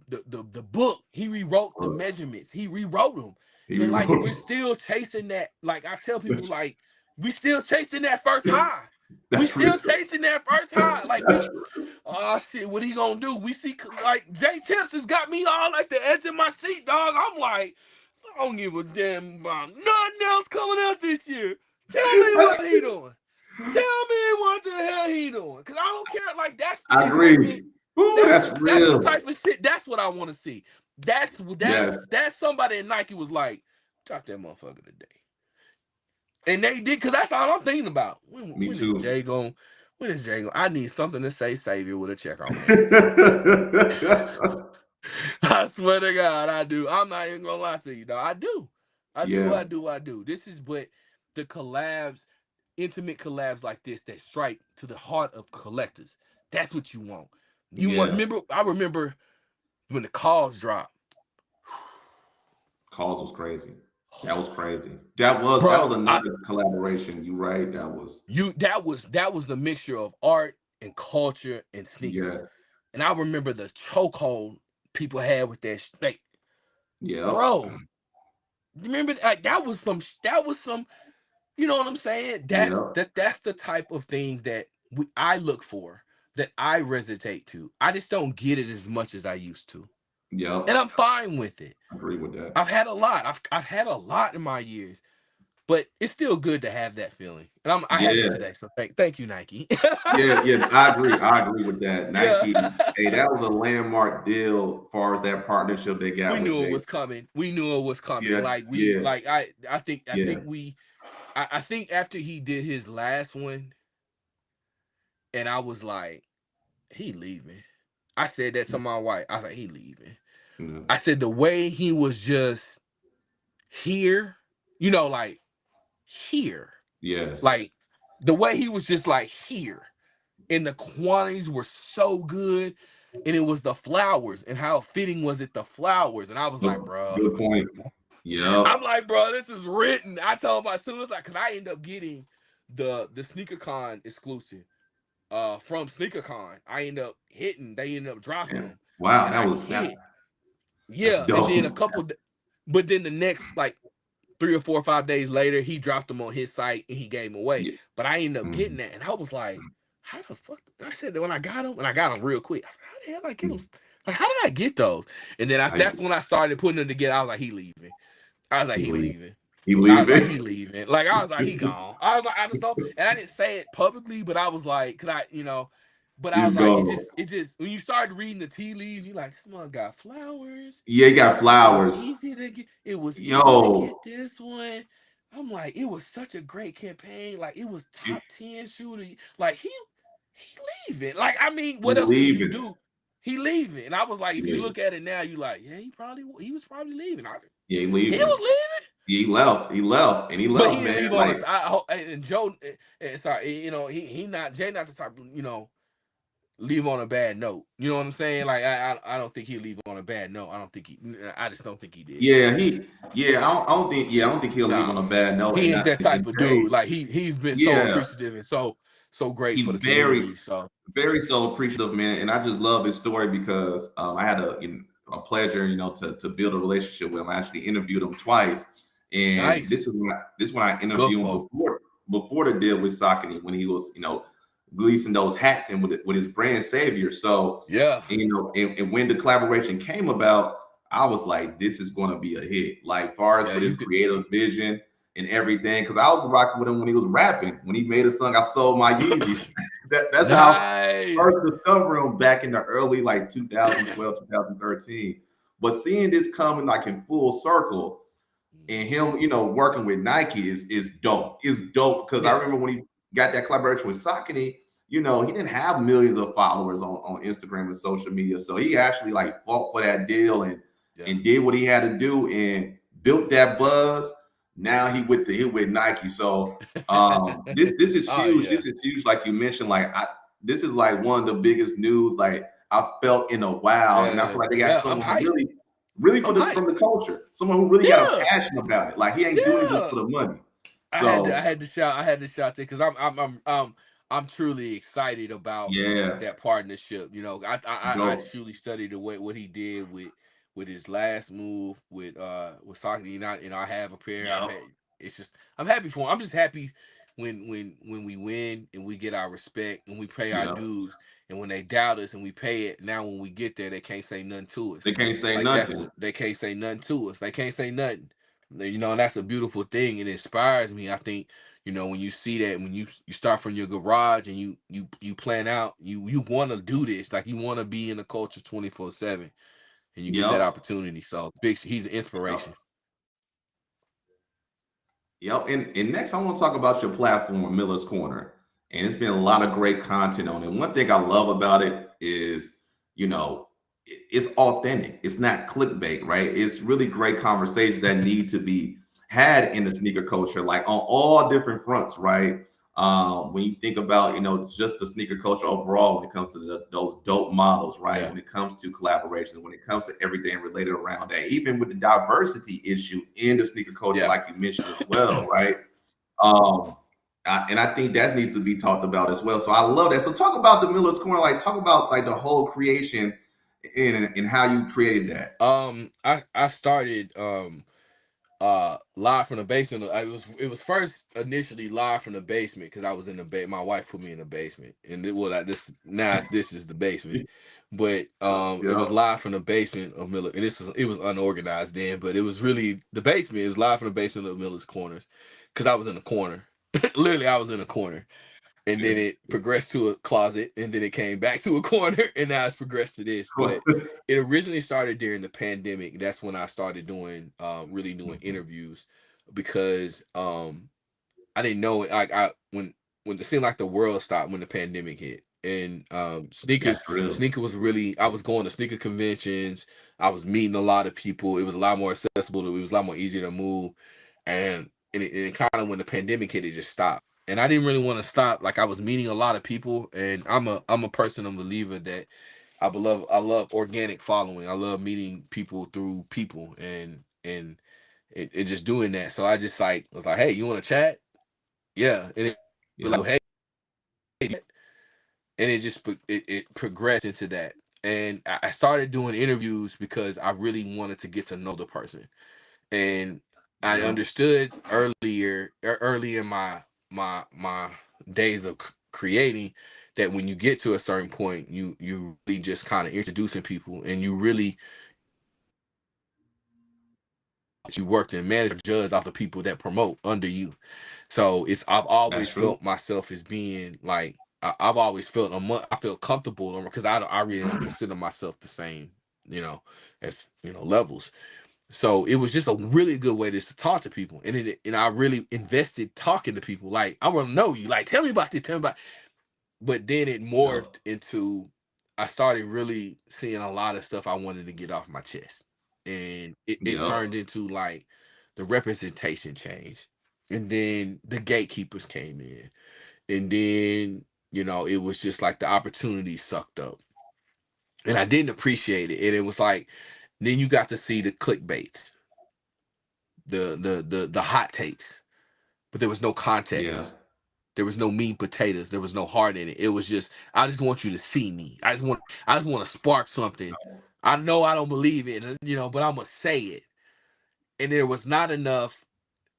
book, he rewrote the measurements, he rewrote them. He And like we're rewrote. still chasing that. Like I tell people, like we still chasing that first high. We That's real. still chasing that first high. Like That's oh shit, what he gonna do? We see like Jay Tips has got me all like the edge of my seat, dog. I'm like, I don't give a damn about nothing else coming out this year. Tell me what he doing. Tell me what the hell he doing. Cause I don't care. Like that's the I excitement. agree. Ooh, that's That's the real. type of shit. That's what I want to see. That's Yes, that's somebody at Nike was like, drop that motherfucker today. And they did, cause that's all I'm thinking about. me When is too. Jay going? When is Jay going? I need something to say Savior with a check on it. I swear to God, I do. I'm not even gonna lie to you, dog. I do. Yeah, I do. This is what the collabs, intimate collabs like this that strike to the heart of collectors. That's what you want. You want, yeah. remember, I remember when the calls dropped. Calls was crazy. That was crazy. That was Bro, another collaboration. You right? That was that was the mixture of art and culture and sneakers. yes. And I remember the chokehold people had with that like, Yep. bro, remember like that was some, you know what I'm saying? Yep. That's the type of things that I look for, that I resonate to. I just don't get it as much as I used to. And Yep. I'm fine with it. I agree with that. I've had a lot. I've had a lot in my years. But it's still good to have that feeling. And I had it Yeah. today. So thank you, Nike. Yeah, yeah, I agree. I agree with that. Yeah. Nike, hey, that was a landmark deal as far as that partnership they We got with knew it Jay. was coming. We knew it was coming. Yeah, Like we yeah, like I yeah. think I think after he did his last one, and I was like, he leaving. I said that to my wife. I was like, he leaving. Mhm. I said the way he was just here, like here. Yes. Like the way he was just like here. And the quantities were so good. And it was the flowers and how fitting was it, the flowers. And I was like, Good, bro, good point. I'm Yep. like, bro, this is written. I told him as soon as cause I end up getting the SneakerCon exclusive from SneakerCon. They ended up dropping Yeah. them. Wow, And I that's hit. that's Yeah. And then dope. but then the next like 3 or 4 or 5 days later, he dropped them on his site and he gave them away. Yeah. But I ended up getting Mhm. that. And I was like, how the fuck? I said that when I got them, and I got them real quick. I said, how the hell did I get them? Mhm. Like, how did I get those? And then I, that's when I started putting them together. I was like, he leaving. I was like, he he leave. leaving. He I was like, leaving. he leaving. Like, I was like, he gone. I was like, I just don't, and I didn't say it publicly, but I was like, but I He's was like, gone. it just, when you started reading the tea leaves, you like, this one got flowers. Yeah, he got It was flowers. easy to get. It was easy to Yo, get this one. I'm like, it was such a great campaign. Like, it was he, top 10 shooter. Like he leaving. Like, I mean, he what else can you leaving. do? He leaving. And I was like, if you Yeah, look at it now, you like, yeah, he was probably leaving. I was like, yeah, he he leaving. was leaving. Yeah, he left. He left, and he But he left, didn't man. leave on Like, us. And Joe, sorry, he not Jay, not the type, leave on a bad note. You know what I'm saying? Like I don't think he'll leave on a bad note. I just don't think he did. yeah, I don't think he'll leave on Nah, a bad note. he ain't that And type of Jay, dude. Like he's been so yeah, appreciative and so great for he's the community. So very so appreciative, man. And I just love his story because I had a pleasure, to build a relationship with him. I actually interviewed him twice, and nice, this is when I good interviewed him folk. before the deal with Saucony, when he was releasing those hats and with his brand Savior. So Yeah, and when the collaboration came about, I was like, this is going to be a hit. Like far as yeah, with you his could. creative vision and everything, because I was rocking with him when he was rapping. When he made a song, I sold my Yeezys. That's how I Nice. first discovered him back in the early like 2012, 2013. But seeing this coming like in full circle and him, working with Nike is dope. It's dope because I Yeah, remember when he got that collaboration with Saucony, he didn't have millions of followers on Instagram and social media. So he actually like fought for that deal yeah. and did what he had to do and built that buzz. Now he with Nike. So this is Oh huge. yeah, This is huge, like you mentioned. This is like one of the biggest news like I felt in a while. And I yeah, feel like they got yeah. I'm someone who hyped. really I'm from hyped. the culture, someone who really got a Yeah, passion about it. Like he ain't doing it just yeah. for the money. I So had to shout. I had to shout it because I'm truly excited about yeah, that partnership. I dope. truly studied the way what he did with his last move with Saucony. I have a pair. I've Yep. had. It's just I'm happy for him. I'm just happy when we win and we get our respect and we pay our Yep. dues, and when they doubt us and we pay it. Now when we get there, they can't say nothing to us. They can't say Like nothing. they can't say nothing to us. They can't say nothing. And that's a beautiful thing. It inspires me. I think, You know, when you see that, when you start from your garage and you plan out, you want to do this, like you want to be in the culture 24/7, and you get that Yep. opportunity. So big, he's an Yep. inspiration. Yep. And next, I want to talk about your platform, Miller's Corner. And it's been a lot of great content on it. One thing I love about it is, you know, it's authentic. It's not clickbait, right? It's really great conversations that need to be had in the sneaker culture, like on all different fronts, right? When you think about, just the sneaker culture overall, when it comes to those dope models, right? Yeah, When it comes to collaborations, when it comes to everything related around that, even with the diversity issue in the sneaker culture, yeah. like you mentioned as well, right? Um, and I think that needs to be talked about as well. So I love that. So talk about the Miller's Corner, like talk about like the whole creation and how you created that. I started live from the basement. It was first initially live from the basement because I was in the my wife put me in the basement, and it was like this is the basement. But it was Yeah, live from the basement of Miller, and it was unorganized then, but it was really the basement. It was live from the basement of Miller's Corners, because I was in the corner. Literally, I was in a corner, and then it progressed to a closet, and then it came back to a corner, and now it's progressed to this. But it originally started during the pandemic. That's when I started doing really doing interviews, because I didn't know it. Like when it seemed like the world stopped when the pandemic hit, and that's real. sneaker was really. I was going to sneaker conventions. I was meeting a lot of people. It was a lot more accessible. It was a lot more easier to move, and it kind of, when the pandemic hit, it just stopped. And I didn't really want to stop. Like, I was meeting a lot of people, and I'm a person, a believer that I love organic following. I love meeting people through people, and just doing that. So I just like was like, hey, you want to chat? Yeah, and it be like, Yeah, hey, and it just it progressed into that. And I started doing interviews because I really wanted to get to know the person, and I yeah, understood early in my days of creating, that when you get to a certain point, you really just kind of introducing people, and you worked and managed judge off the people that promote under you. So I've that's always true. felt myself as being like, I've always felt I feel comfortable, because I really don't consider myself the same, you know, as levels. So it was just a really good way to talk to people, and I really invested talking to people. Like, I want to know you. Like, tell me about this. Tell me about. But then it Yeah, morphed into, I started really seeing a lot of stuff I wanted to get off my chest, and it yeah, turned into like the representation changed, and then the gatekeepers came in, and then it was just like the opportunity sucked up, and I didn't appreciate it, and it was like, then you got to see the clickbaits, the hot takes, but there was no yeah, context. There was no meat and potatoes. There was no heart in it. It was just, I just want you to see me. I just want to spark something. I know I don't believe it, but I'm gonna say it. And there was not enough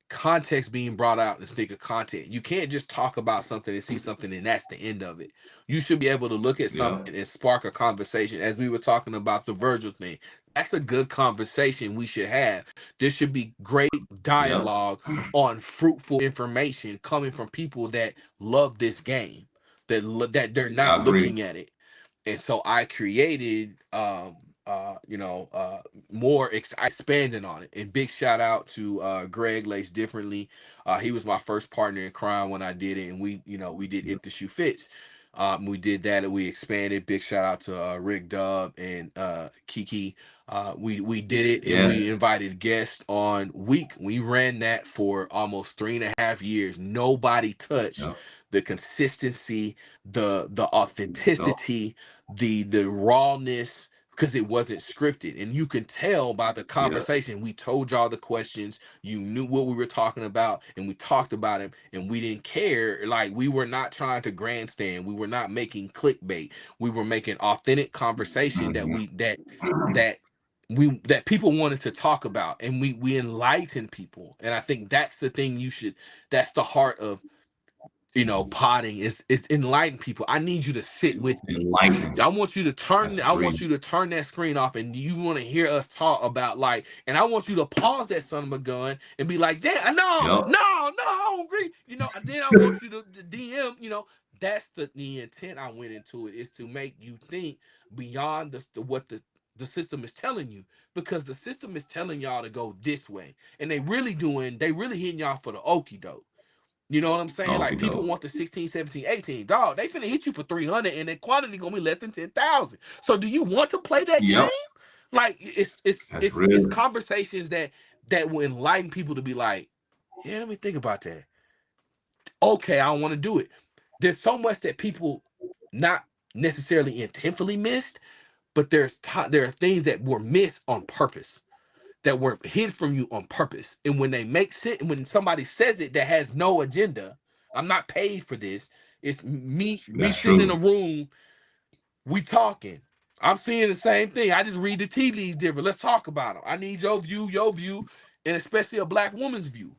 context being brought out in sneaker content. You can't just talk about something and see something and that's the end of it. You should be able to look at yeah, something and spark a conversation, as we were talking about the Virgil thing. That's a good conversation we should have. There should be great yeah. dialogue on fruitful information coming from people that love this game, that they're I not agree. looking at it. And so I created more I expanded on it. And big shout out to Greg Lace Differently. He was my first partner in crime when I did it, and we did If the Shoe Fits. We did that, and we expanded. Big shout out to Rick Dub and Kiki. We did it, and Yeah, we invited guests on week. We ran that for almost 3.5 years. Nobody touched yeah, the consistency, the yeah, authenticity, the rawness, because it wasn't scripted, and you can tell by the yeah, conversation. We told y'all the questions, you knew what we were talking about, and we talked about it, and we didn't care. Like, we were not trying to grandstand, we were not making clickbait, we were making authentic conversation that mhm, we that people wanted to talk about, and we enlighten people. And I think that's the thing, that's the heart of potting is enlighten people. I need you to sit with me. Enlightening. I want you to That's turn that screen off, and you want to hear us talk about, like, and I want you to pause that son of a gun and be like, damn, no, Yep. I don't agree. And then I want you to DM, that's the intent I went into it, is to make you think beyond what the system is telling you, because the system is telling y'all to go this way, and they really hitting y'all for the okie doke. You know what I'm saying? Like, Okay, people dope. want the 16, 17, 18. Dog, they finna hit you for 300, and the quantity gonna be less than 10,000. So do you want to play that game? Yep. Like, it's it's That's it's it's real. conversations that will enlighten people to be like, yeah, let me think about that. Okay, I don't want to do it. There's so much that people not necessarily intentionally missed, but there are things that were missed on purpose, that were hid from you on purpose. And when they make sense, when somebody says it that has no agenda, I'm not paid for this. It's me That's sitting in a true. room, we talking. I'm seeing the same thing. I just read the tea leaves different. Let's talk about them. I need your view, and especially a black woman's view.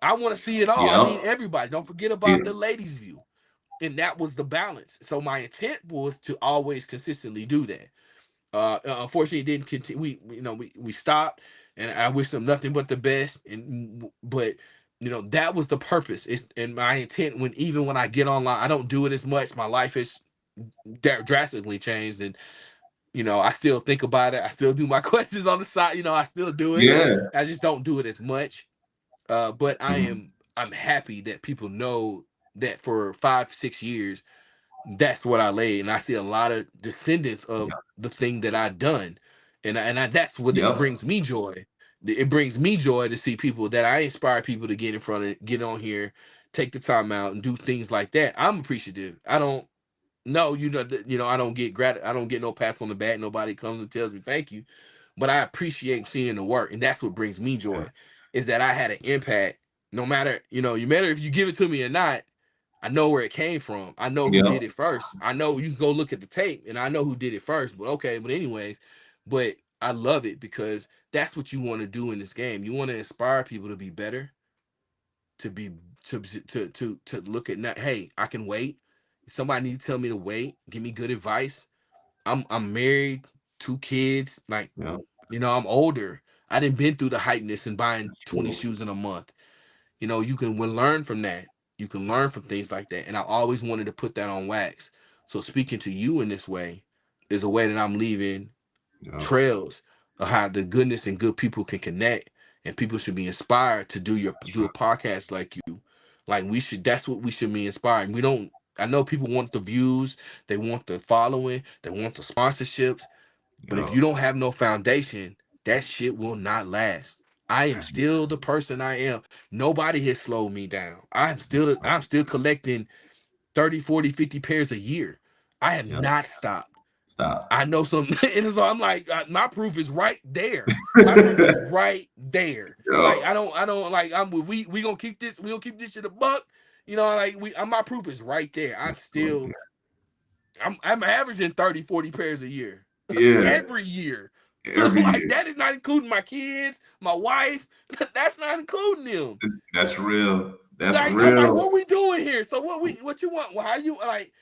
I want to see it all. I need Yep. everybody. Don't forget Yeah. about the ladies' view. And that was the balance. So my intent was to always consistently do that. Unfortunately, it didn't continue. We stopped, and I wish them nothing but the best. But that was the purpose. And my intent, even when I get online, I don't do it as much. My life has drastically changed, and I still think about it. I still do my questions on the side. I still do it. Yeah. I just don't do it as much. But Mhm. I'm happy that people know that for 5, 6 years, that's what I laid, and I see a lot of descendants of Yep. the thing that I done, and that's what it Yep. brings me joy. It brings me joy to see people that I inspire people to get on here, take the time out, and do things like that. I'm appreciative. I don't know, I don't get I don't get no pats on the back. Nobody comes and tells me thank you, but I appreciate seeing the work, and that's what brings me Yeah. joy, is that I had an impact. No matter, you matter if you give it to me or not. I know where it came from. I know who did Yep. it first. I know you can go look at the tape, and I know who did it first. But okay, but anyways, but I love it because that's what you want to do in this game. You want to inspire people to be better, to be to look at, not, hey, I can wait. Somebody needs to tell me to wait. Give me good advice. I'm married, 2 kids. Like, Yep. I'm older. I didn't been through the hypeness and buying That's 20 true. shoes in a month. You can learn from that. You can learn from things like that. And I always wanted to put that on wax. So speaking to you in this way is a way that I'm leaving Yep. trails of how the goodness and good people can connect, and people should be inspired to That's do a right. podcast like you. Like, that's what we should be inspiring. We don't I know people want the views, they want the following, they want the sponsorships, but if you Yep. don't have no foundation, that shit will not last. I am That's still the person I am. Nobody has slowed me down. I'm still collecting 30, 40, 50 pairs a year. I have yep. not stopped. Stop. I know some, and so I'm like, my proof is right there. My proof is right there. Like, Yep. I don't like, we gonna keep this, shit a buck. Like, my proof is right there. I'm averaging 30, 40 pairs a year. Yeah. Every year. Every Like, year. that is not including my kids, my wife. That's not including them. That's real. That's Like, I'm like, real. what we doing here? So what you want? Well, how you like?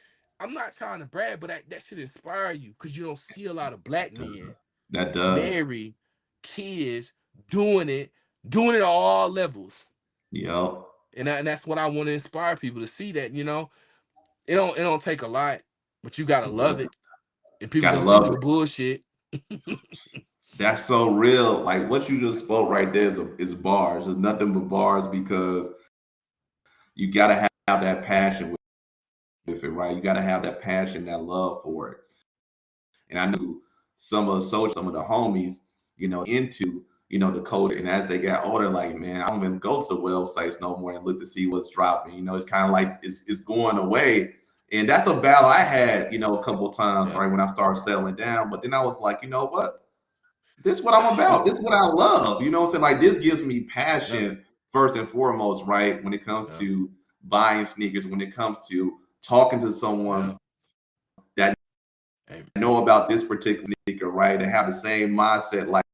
I'm not trying to brag, but that should inspire you, because you don't see a lot of black men That does. marry kids doing it at all levels. Yep. And that's what I want to inspire people to see, that it don't take a lot, but you gotta It love does. it, and people Gotta gonna see through love the it. bullshit. That's so real. Like what you just spoke right there is bars. There's nothing but bars because you gotta have that passion with it, right? You gotta have that passion, that love for it. And I knew some of the homies, into, the culture. And as they got older, like, man, I don't even go to the websites no more and look to see what's dropping. It's kind of like it's going away. And that's a battle I had, a couple of times, Yeah, right, when I started settling down. But then I was like, you know what? This is what I'm about. This is what I love. You know what I'm saying? Like this gives me yeah, passion first and foremost, right? When it comes yeah, to buying sneakers, when it comes to talking to someone yeah. that Hey, know about this particular sneaker, right? And have the same mindset like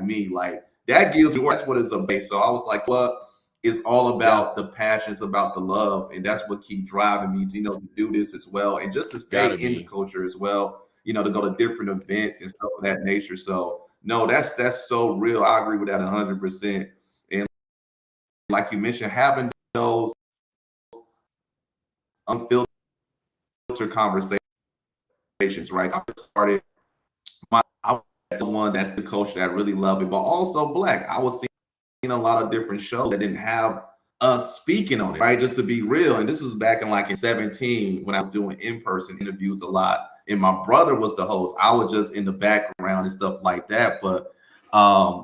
me. Like that gives me, that's what it's about. So I was like, well, it's all Yeah. about the passions, about the love, and that's what keep driving me to to do this as well, and just to stay Gotta in the be. culture as well. To go to different events and stuff of that nature. So no, that's so real. I agree with that 100%. And like you mentioned, having those unfiltered conversations, right? I started I was the one that's the coach that really loved it, but also black. I was seeing a lot of different shows that didn't have us speaking on it, right? Just to be real. And this was back in like in 17 when I was doing in-person interviews a lot. And my brother was the host. I was just in the background and stuff like that. But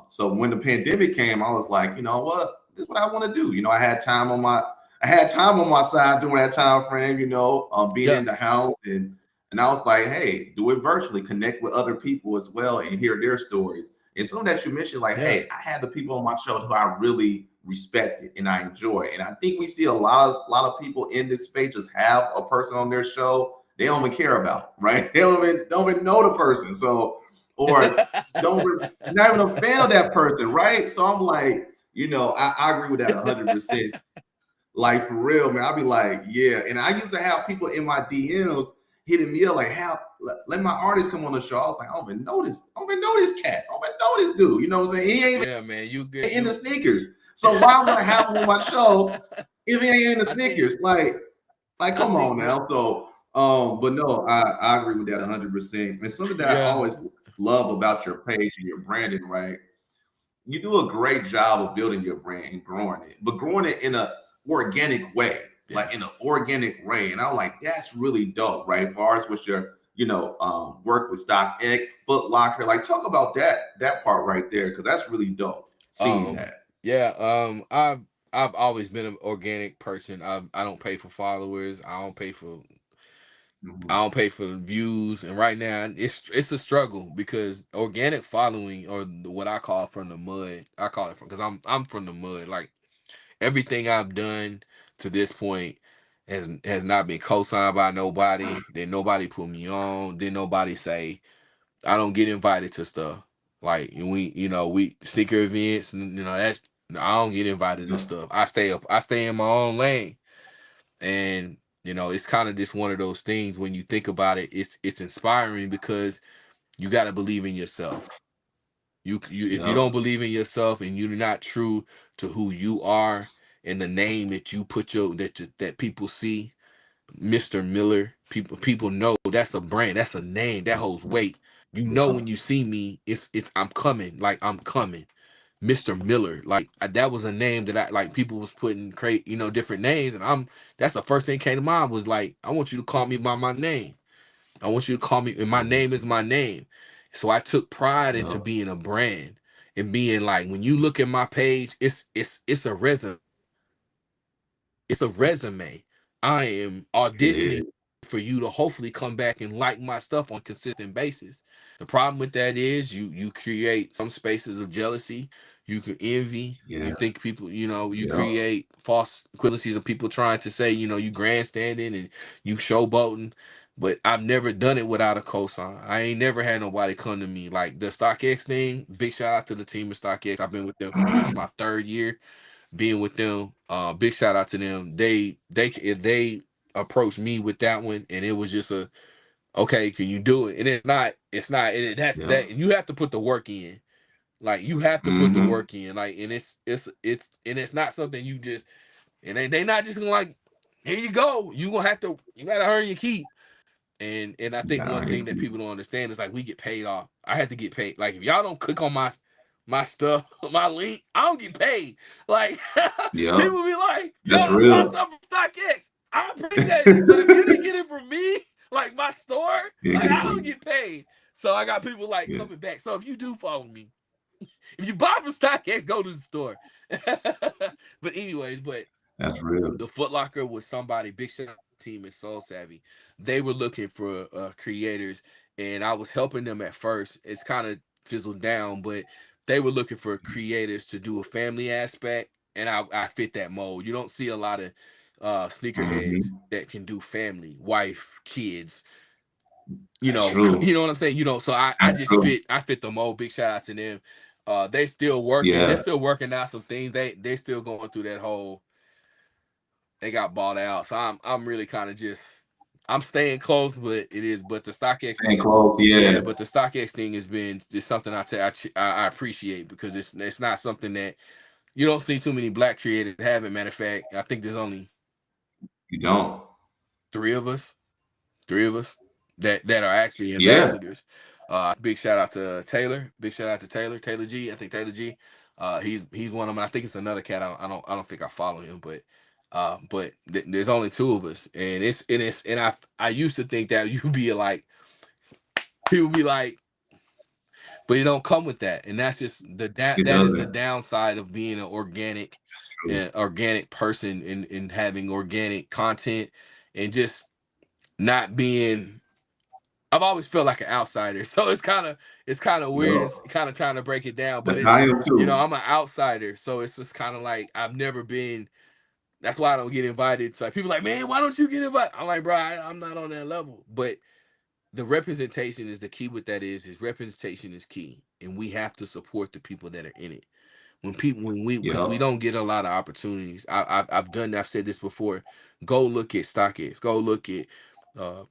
so when the pandemic came, I was like, you know what? This is what I want to do. I had time on my side during that time frame, being Yeah. in the house and I was like, hey, do it virtually, connect with other people as well and hear their stories. And some that you mentioned, like, Yeah. hey, I had the people on my show who I really respected and I enjoy. And I think we see a lot of people in this space just have a person on their show they don't even care about, right? They don't even know the person. So, or not even a fan of that person, right? So I'm like, I agree with that 100%. Like for real, man. I'll be like, yeah. And I used to have people in my DMs hitting me up like, let my artist come on the show. I was like, I don't even know this. I don't even know this cat. I don't even know this dude. You know what I'm saying? He ain't Yeah, man. You good? in the sneakers. So why would I have him on my show if he ain't in the I sneakers? think Like, I come on think what now. So, but no, I agree with that 100%. And something that I yeah. always love about your page and your branding, right? You do a great job of building your brand and growing it, but growing it in a organic way, Yeah. like in an organic way. And I'm like, that's really dope, right? As far as with your, work with StockX, Foot Locker, like talk about that part right there, because that's really dope. Seeing Um, that. yeah, I've always been an organic person. I don't pay for followers. I Mhm. don't pay for views. And right now it's a struggle because organic following or what I call from the mud. I call it from because I'm from the mud. Like everything I've done to this point has not been co-signed by nobody. Then nobody put me on. Then nobody say I don't get invited to stuff. Like we sticker events and that's I don't get invited to stuff. I stay in my own lane. And it's kind of just one of those things when you think about it, it's inspiring because you got to believe in yourself. You if you don't Yep. believe in yourself and you're not true to who you are and the name that you put that people see, Mr. Miller, people know that's a brand, that's a name that holds weight. When you see me, it's I'm coming, like I'm coming. Mr. Miller, like that was a name that I like. People was putting different names, and that's the first thing came to mind was like, I want you to call me by my name. I want you to call me, and my name is my name. So I took pride into Yep. being a brand and being like, when you look at my page, it's a resume. It's a resume. I am It auditioning is. for you to hopefully come back and like my stuff on a consistent basis. The problem with that is you create some spaces of jealousy. You can envy. Yeah. You think people, you Yep. create false equivalencies of people trying to say, you grandstanding and you showboating. But I've never done it without a cosign. I ain't never had nobody come to me like the StockX thing. Big shout out to the team of StockX. I've been with them for this is my third year being with them. Big shout out to them. They approached me with that one, and it was just okay. Can you do it? And it's not. That's that. Yep. And you have to put the work in. Like you have to put the Mm-hmm. work in. Like and it's not something you just and they not just gonna like here you go. You gotta earn your keep. And I think one thing that people don't understand is like we get paid off. I had to get paid. Like if y'all don't click on my stuff, my link, I don't get paid. Like Yep. people be like, That's yo, buy real. something from StockX. I appreciate it. But if you didn't get it from me, like my store, Yeah, like get it I for don't you. get paid. So I got people like Yeah. coming back. So if you do follow me, if you buy from StockX, go to the store. But anyways, but That's real. the Foot Locker was somebody big shout out team is Soul Savvy. They were looking for creators, and I was helping them at first. It's kind of fizzled down, but they were looking for creators to do a family aspect, and I fit that mold. You don't see a lot of sneakerheads Mm-hmm. that can do family, wife, kids. That's true. You know what I'm saying. So I That's just true. fit. I fit the mold. Big shout out to them. They still working. They're Yeah. still working out some things. They still going through that whole. They got bought out, so I'm really kind of just I'm staying close, but it is. But the StockX Staying thing, close. Yeah. yeah. But the StockX thing has been just something I appreciate because it's not something that you don't see too many black creators having. Matter of fact, I think there's only You don't. three of us three of us that are actually Yeah. ambassadors. Big shout out to Taylor. Big shout out to Taylor G. I think Taylor G. He's one of them. I think it's another cat. I don't think I follow him, but there's only two of us, and I used to think that you'd be like people be like, but it don't come with that, and that's just It that is the doesn't. downside of being True. an organic person and having organic content and just not being I've always felt like an outsider, so it's kind of weird. Yep. It's kind of trying to break it down, but That's how I am too. I'm an outsider, so it's just kind of like I've never been. That's why I don't get invited. So like, people like, man, why don't you get invited? I'm like, bro, I'm not on that level. But the representation is the key. What that is representation is key, and we have to support the people that are in it when we because we Yep. don't get a lot of opportunities. I've said this before. Go look at StockX. Go look at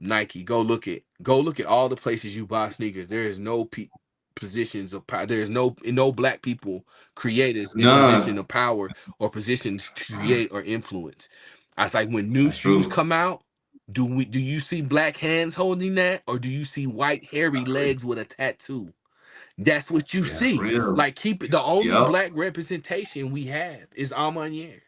Nike. Go look at all the places you buy sneakers. There is no positions of power. There's no black people creators in position None. of power or positions to create or influence. I was like when new That's shoes true. come out. Do you see black hands holding that, or do you see white hairy Agree. legs with a tattoo? That's what you That's see. real. Like keep it. The only Yep. black representation we have is Amanier.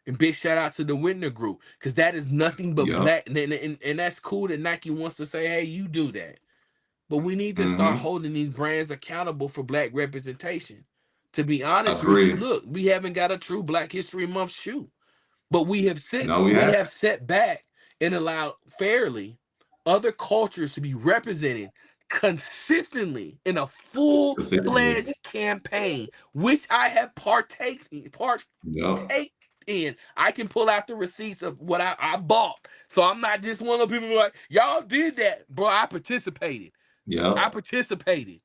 And big shout out to the Winter Group because that is nothing but Yep. black. And that's cool that Nike wants to say, hey, you do that. But we need to start Mm-hmm. holding these brands accountable for black representation. To be honest with you, Agree. look, we haven't got a true Black History Month shoe. But No, we we have. have set back and allowed fairly other cultures to be represented consistently in a Consistently. full-fledged campaign, which I have Yep. partake in. I can pull out the receipts of what I bought. So I'm not just one of the people who are like, y'all did that. Bro, I participated. I Yep. participated.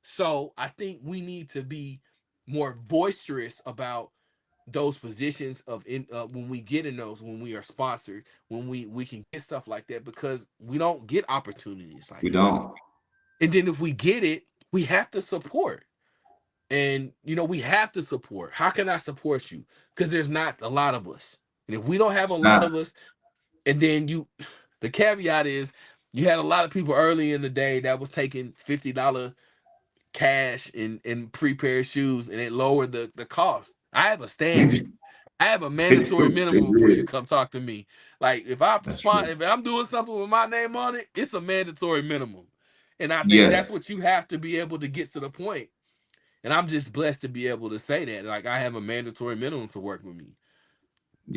So I think we need to be more boisterous about those positions of in when we get in those when we are sponsored when we can get stuff like that because we don't get opportunities We like that, don't. and then if we get it we have to support, and we have to support. How can I support you? Because there's not a lot of us, and if we don't have a It's lot not. of us, and then the caveat is you had a lot of people early in the day that was taking $50 cash in pre-pair shoes and it lowered the cost. I have a standard. I have a They mandatory do. They minimum before you did. come talk to me. Like That's true. if I'm doing something with my name on it, it's a mandatory minimum. And I think that's Yes. what you have to be able to get to the point. And I'm just blessed to be able to say that. Like I have a mandatory minimum to work with me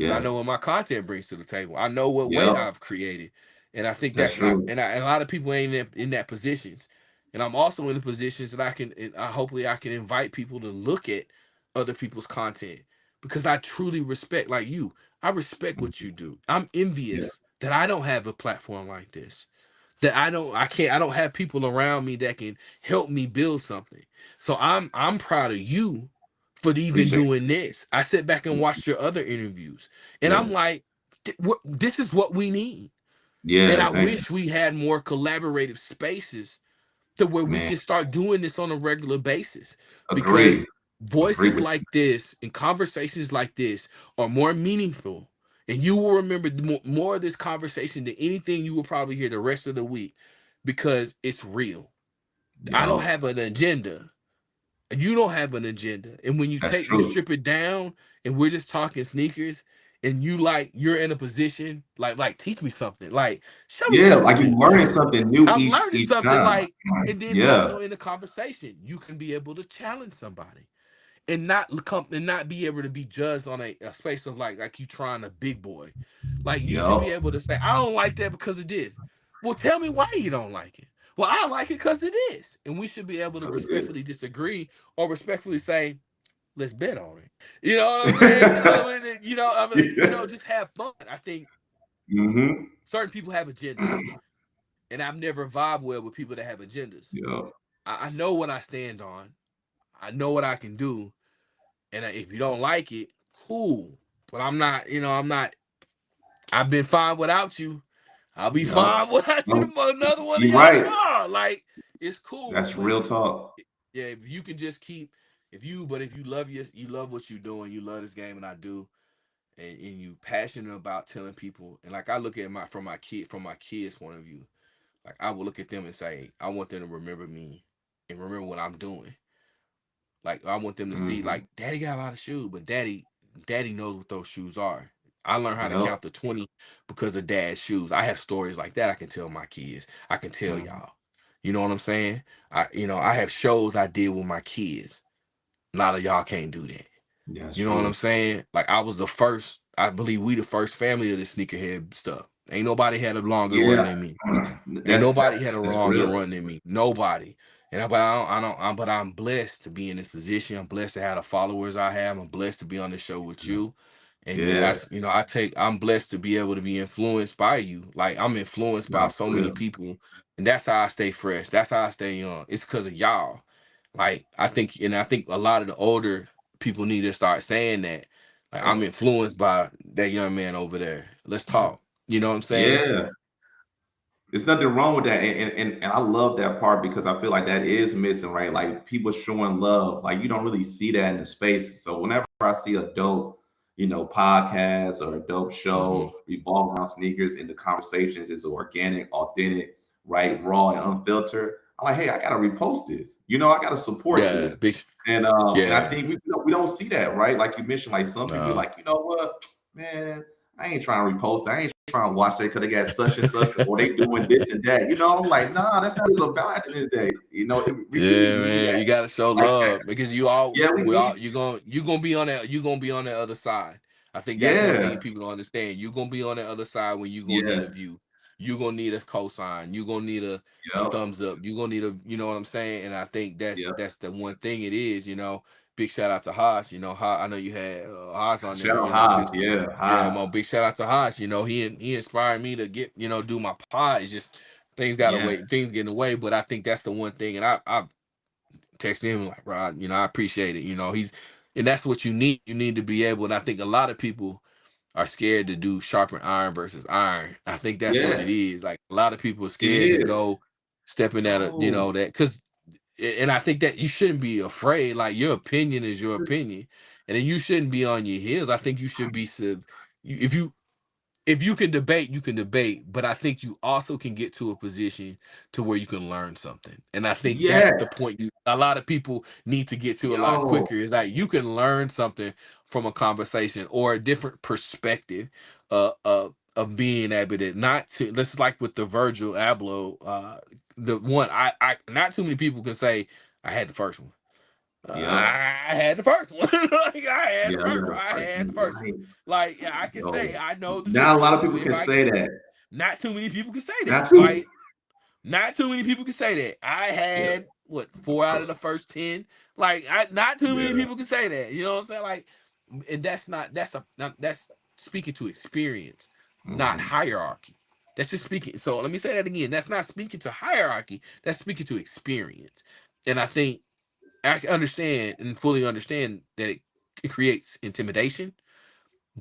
because I Yeah. know what my content brings to the table. I know what weight Yep. I've created, and I think That's that I, true. and, I, and a lot of people ain't in that positions, and I'm also in the positions that I can. And hopefully, I can invite people to look at other people's content because I truly respect, like you. I respect what you do. I'm Yeah. envious that I don't have a platform like this. That I don't have people around me that can help me build something. So I'm proud of you for even Appreciate doing this. I sit back and it. watch your other interviews, and Yeah. I'm like, this is what we need. And Yeah. I Thank you. wish we had more collaborative spaces to where we Man. can start doing this on a regular basis because Agree. Agree voices with like this and conversations like this are more meaningful. And you will remember more of this conversation than anything you will probably hear the rest of the week because it's real. you. I don't Yep. have an agenda. You don't have an agenda. And when That's you true. strip it down and we're just talking sneakers and you're in a position like teach me something. Like show me Yeah. something Like new. you're learning something new I'm each learning each something time. like, and then Yeah. also in the conversation, you can be able to challenge somebody and not be able to be judged on a space of like you trying a big boy. Like you should be Yep. able to say, I don't like that because of this. Well, tell me why you don't like it. Well, I like it because it is. And we should be able to Because it respectfully disagree or respectfully say, let's bet on it. You know what I'm saying? is. Just have fun. I think Mm-hmm. certain people have agendas, and I've never vibed well with people that have agendas. Yep. I know what I stand on. I know what I can do, and if you don't like it, cool. But I'm not, I'm not. I've been fine without you. I'll be Yep. fine without you. No, Another one of you're your right. car, like it's cool. That's But real talk. yeah, if you can just keep, if you love you love what you do and you love this game, and I do, and you passionate about telling people, and like I look at from my kids' point of view, like I will look at them and say, I want them to remember me and remember what I'm doing. Like I want them to see, Hmm. like, Daddy got a lot of shoes, but Daddy knows what those shoes are. I learned how to Yep. count to 20 because of Dad's shoes. I have stories like that I can tell my kids. I can tell Mhm. y'all. You know what I'm saying? I have shows I did with my kids. A lot of y'all can't do that. That's You know what I'm true. saying? Like I was the first, I believe we the first family of the sneakerhead stuff. Ain't nobody had a longer run Yeah. than me. Ain't That's nobody that's had a that's longer real. run than me. Nobody. But but I'm blessed to be in this position. I'm blessed to have the followers I have. I'm blessed to be on the show with you. And man, Yeah. I'm blessed to be able to be influenced by you. Like I'm influenced by No, so for many real. people. And that's how I stay fresh. That's how I stay young. It's because of y'all. Like I think a lot of the older people need to start saying that. Like I'm Yep. influenced by that young man over there. Let's Yep. talk. You know what I'm saying? Yeah. There's nothing wrong with that, and I love that part because I feel like that is missing, right? Like people showing love, like you don't really see that in the space. So whenever I see a dope, podcast or a dope Hmm. show revolving around sneakers, and the conversations is organic, authentic, right, raw and unfiltered, I'm like, hey, I gotta repost this. I gotta support Yeah, this, big. and I Yeah, think we don't see that, right? Like you mentioned, like some people be no. like, you know what, man, I ain't trying to repost. I ain't trying to watch that because they got such and such, or they doing this and that. I'm like, nah, that's not what it's about at the end of the day. We really Yeah, need man, that. you gotta show Like that. love because Yeah, we need. you gonna be on that other side. I think that's one thing Yeah, people don't understand. You gonna be on the other side when you gonna need a yeah, view. You gonna need a cosign. You gonna need a yep, thumbs up. You gonna need you know what I'm saying? And I think yep. that's the one thing it is. Big shout out to Haas. I know you had Haas on Shout there. out Haas. Yeah, Yeah, Haas. big shout out to Haas. He inspired me to get do my pod. It's just Yeah, things get in the way, but I think that's the one thing. And I texted him like, bro, I appreciate it. And that's what you need. You need to be able. And I think a lot of people are scared to do sharpen iron versus iron. I think that's what it yes, is. Like a lot of people are it scared to is. go stepping at a, No, that because. And I think that you shouldn't be afraid. Like your opinion is your opinion, and then you shouldn't be on your heels. I think you should be if you can debate, you can debate, but I think you also can get to a position to where you can learn something. And I think that's yes, the point a lot of people need to get to a lot yo, quicker is that you can learn something from a conversation or a different perspective of being able to not to this is like with the Virgil Abloh the one I not too many people can say I had the first one. yep, I had the first one. Like I had yeah. the I first got one. a I had the person, first one. right? Like yeah, I can say Yo, I know the not a lot of difference. people If can I say that. not too many people can say that. Not too. Like not too many people can say that. I Yeah, had what the 4 out of first. the first 10. Like I not too many Yeah. people can say that. You know what I'm saying? Like, and that's speaking to experience, not Hmm. hierarchy. That's just speaking. So let me say that again. That's not speaking to hierarchy. That's speaking to experience. And I think I can understand and fully understand that it creates intimidation,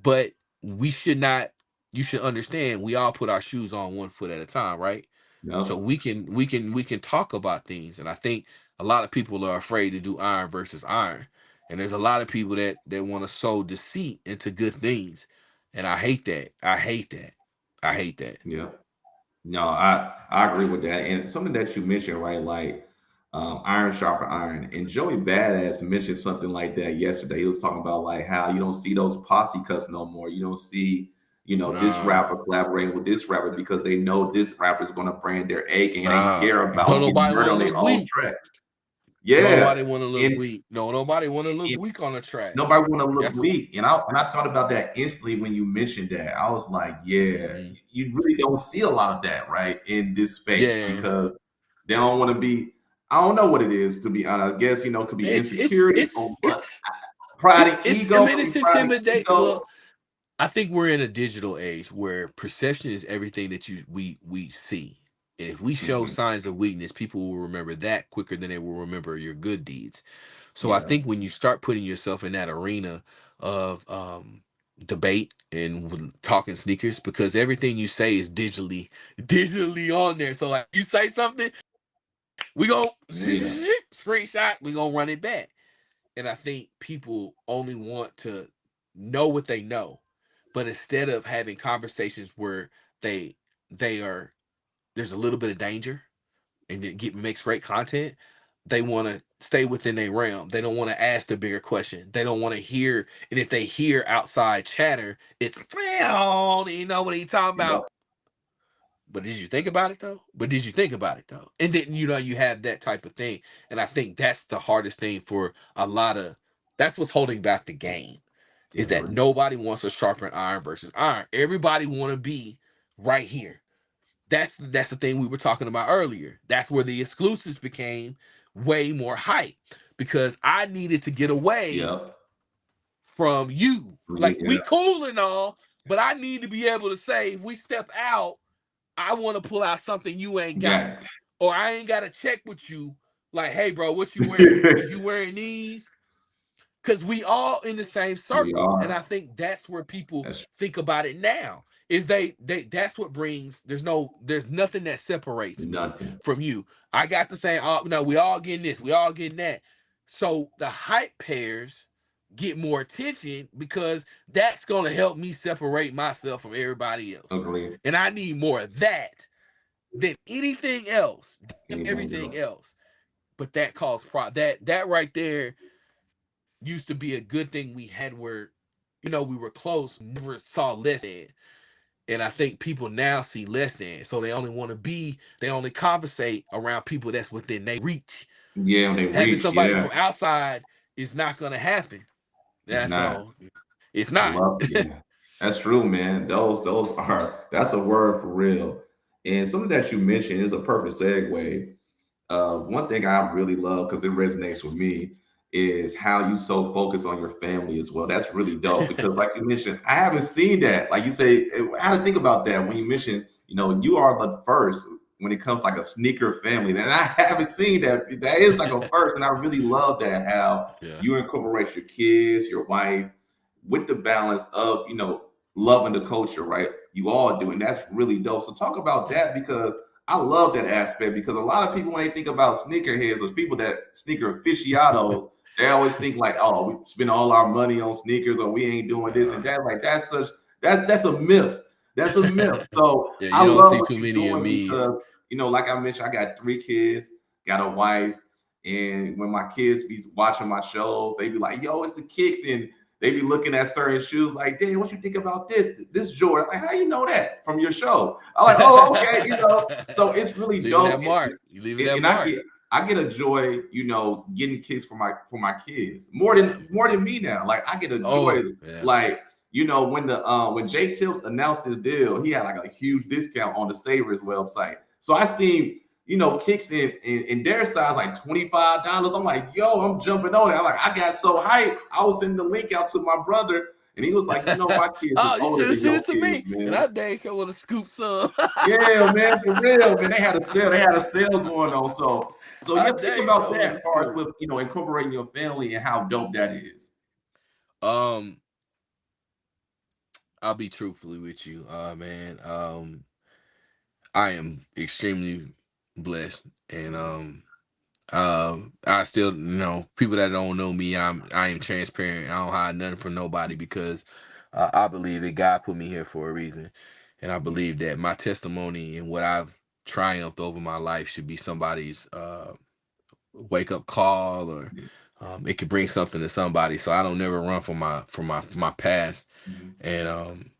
but we should not. You should understand we all put our shoes on one foot at a time, right? So Yep. we can talk about things, and I think a lot of people are afraid to do iron versus iron, and there's a lot of people that want to sow deceit into good things, and I hate that. I hate that. I hate that. Yep. No, I agree with that. And something that you mentioned, right? Like iron sharper iron. And Joey Badass mentioned something like that yesterday. He was talking about like how you don't see those posse cuts no more. You don't see, this Nah, rapper collaborating with this rapper because they know this rapper is gonna brand their A game and they nah. scared Don't about getting nobody murdered want on to their look own weak. track. Don't Yeah. nobody want to look And, weak. No, nobody want to look and weak on the track. nobody want to look That's the weak. And I thought about that instantly when you mentioned that. I was like, yeah, Mhm. you really don't see a lot of that, right, in this space Yeah. because they don't want to be. I don't know what it is to be honest. I guess could be It's it's insecurity or it's what, it's pride and I ego. mean Could be it's pride and intimidate. ego. Well, I think we're in a digital age where perception is everything that we see. And if we show Hmm. signs of weakness, people will remember that quicker than they will remember your good deeds. So I Yeah. think when you start putting yourself in that arena of debate and talking sneakers, because everything you say is digitally on there. So like you say something, we go Yeah. screenshot, we gonna run it back. And I think people only want to know what they know, but instead of having conversations where they they are there's a little bit of danger and it makes great content, they want to stay within their realm. They don't want to ask the bigger question. They don't want to hear, and if they hear outside chatter, it's well, you know what he talking Yep. about. But did you think about it though? But did you think about it though? And then you have that type of thing. And I think that's the hardest thing for a lot of that's what's holding back the game Yeah. is that nobody wants to sharpen iron versus iron. Everybody want to be right here. That's the thing we were talking about earlier. That's where the exclusives became way more hype because I needed to get away Yep. from you. Like Yeah. we cool and all, but I need to be able to say if we step out, I want to pull out something you ain't got, Got or I ain't got to check with you. Like, hey, bro, what you wearing? Is it. you wearing these? Because we all in the same We circle, and I are. think that's where people That's think about it now. Is they that's what brings there's nothing that separates me nothing. from you. I got to say, oh no, we all getting this, we all getting that. So the hype pairs get more attention because that's gonna help me separate myself from everybody else. Agree. And I need more of that than anything else, damn Anything everything else? else. But that caused that right there used to be a good thing we had where, we were close, never saw less than. And I think people now see less than. So they only conversate around people that's within their reach. Yeah, when they Having reach. somebody Yeah, from outside is not gonna happen. it's Yeah, not. so it's I not. love. Yeah, that's true, man. Those are. That's a word for real. And something that you mentioned is a perfect segue. One thing I really love because it resonates with me is how you so focus on your family as well. That's really dope because, like you mentioned, I haven't seen that. Like you say, I had to think about that when you mentioned, you are the first when it comes like a sneaker family, and I haven't seen that. That is like a first, and I really love that how Yeah. you incorporate your kids, your wife, with the balance of loving the culture, right? You all do, and that's really dope. So talk about Yeah. that because I love that aspect because a lot of people when they think about sneakerheads or people that sneaker aficionados, they always think like, oh, we spend all our money on sneakers or we ain't doing this and Yeah. that. Like that's a myth. That's a myth. So Yeah, I you don't love see what too you're many of doing me's. because like I mentioned, I got 3 kids, got a wife, and when my kids be watching my shows, they be like, yo, it's the kicks, and they be looking at certain shoes like, "Dad, what you think about this Jordan?" I'm like, how you know that from your show? I'm like, "Oh, okay." So it's really Leaving that dope, mark. You leaving and, that and I mark. get I get a joy, getting kicks for my kids more than me now. Like I get a joy, Oh, yeah. like when Jake Tips announced his deal, he had like a huge discount on the Savers website. So I seen kicks in their size like $25. I'm like, yo, I'm jumping on it. I'm like, I got so hyped. I was sending the link out to my brother, and he was like, my kids is Oh, you older should have than sent your it to kids, me. And man. I dang sure would have scooped some. Yeah, man, for real, man. They had a sale. They had a sale going on. So I yeah, speak dang about sure that would as have far as scooped. with incorporating your family and how dope that is. Um, I'll be truthfully with you, man. I am extremely blessed, and I still, people that don't know me, I am transparent. I don't hide nothing from nobody because I believe that God put me here for a reason, and I believe that my testimony and what I've triumphed over my life should be somebody's wake up call, or it could bring something to somebody. So I don't never run from my past, Mhm.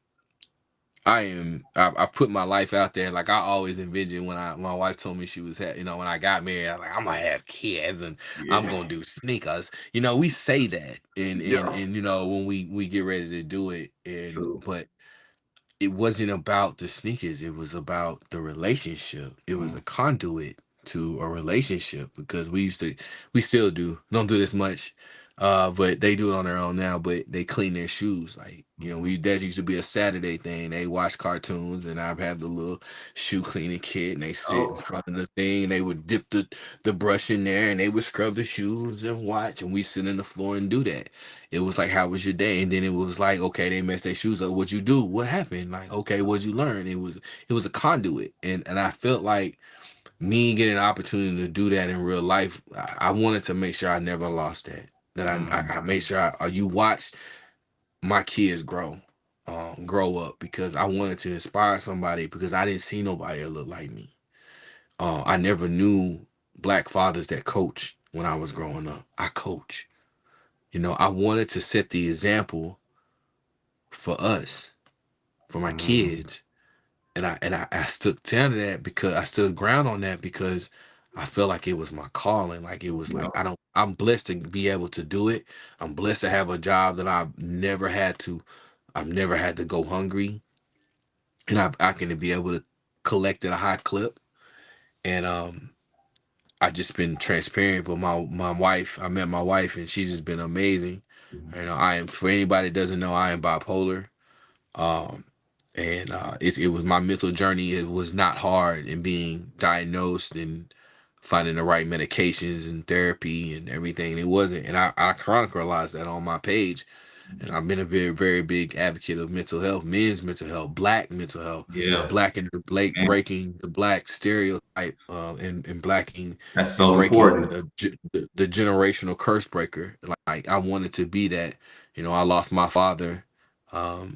and I put my life out there. Like I always envisioned when my wife told me she was when I got married, I was like, I'm gonna have kids and I'm Yeah. gonna do sneakers. We say that, and and Yeah. and when we get ready to do it, and True. but it wasn't about the sneakers. It was about the relationship. It was Mhm. a conduit to a relationship because we still don't do this much But they do it on their own now. But they clean their shoes. Like, that used to be a Saturday thing. They watch cartoons, and I've had the little shoe cleaning kit, and they sit in Oh, front of the thing. And they would dip the brush in there, and they would scrub the shoes and watch. And we sit in the floor and do that. It was like, how was your day? And then it was like, okay, they messed their shoes up. What'd you do? What happened? Like, okay, what'd you learn? It was a conduit, and I felt like me getting an opportunity to do that in real life, I wanted to make sure I never lost that. That I mm, made sure you watch my kids grow up, because I wanted to inspire somebody, because I didn't see nobody that looked like me. I never knew black fathers that coach when I was growing up. I coach. I wanted to set the example for us, for my mm, kids, and I stood down to that, because I stood ground on that, because I felt like it was my calling. Like, it was like, yeah, I'm blessed to be able to do it. I'm blessed to have a job that I've never had to go hungry, and I can be able to collect at a high clip. And I just been transparent with my wife. I met my wife, and she's just been amazing. I am, for anybody that doesn't know, I am bipolar. um and it was my mental journey. It was not hard in being diagnosed and finding the right medications and therapy and everything. It wasn't, and I chronicalized that on my page. And I've been a very, very big advocate of mental health, men's mental health, black mental health, yeah. blacking the black Man, breaking the black stereotype, and blacking that's and so breaking important. the generational curse breaker. Like, I wanted to be that. I lost my father,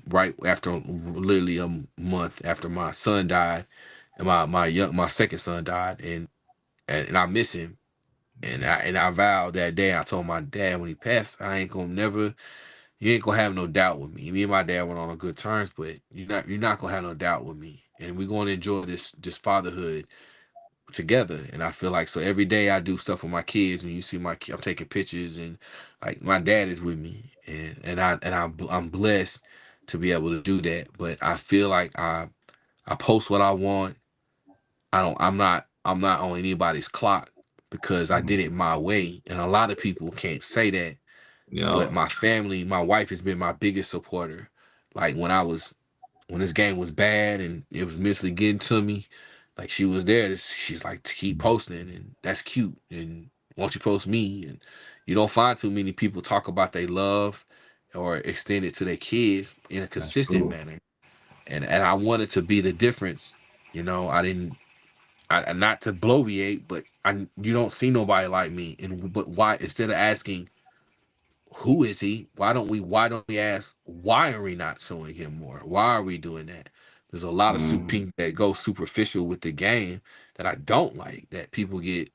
right after, literally a month after my son died, and my second son died, and I miss him. And I vowed that day. I told my dad when he passed, I ain't gonna never you ain't gonna have no doubt with me. Me and my dad went on good terms, but you're not gonna have no doubt with me. And we're gonna enjoy this fatherhood together. And I feel like, so every day I do stuff with my kids. When you see I'm taking pictures, and like, my dad is with me, and I'm blessed to be able to do that. But I feel like I post what I want. I'm not on anybody's clock, because I did Mm, it my way. And a lot of people can't say that, but yeah, my family, my wife has been my biggest supporter. Like, when this game was bad and it was mentally getting to me, like, she was there. She's like, to keep posting, and that's cute. And won't you post me? And you don't find too many people talk about they love or extend it to their kids in a that's consistent true. manner. And I wanted to be the difference. I didn't. Not to bloviate, but you don't see nobody like me. And but why, instead of asking who is he? Why don't we ask, why are we not showing him more? Why are we doing that? There's a lot of Mm, people that go superficial with the game that I don't like, that people get,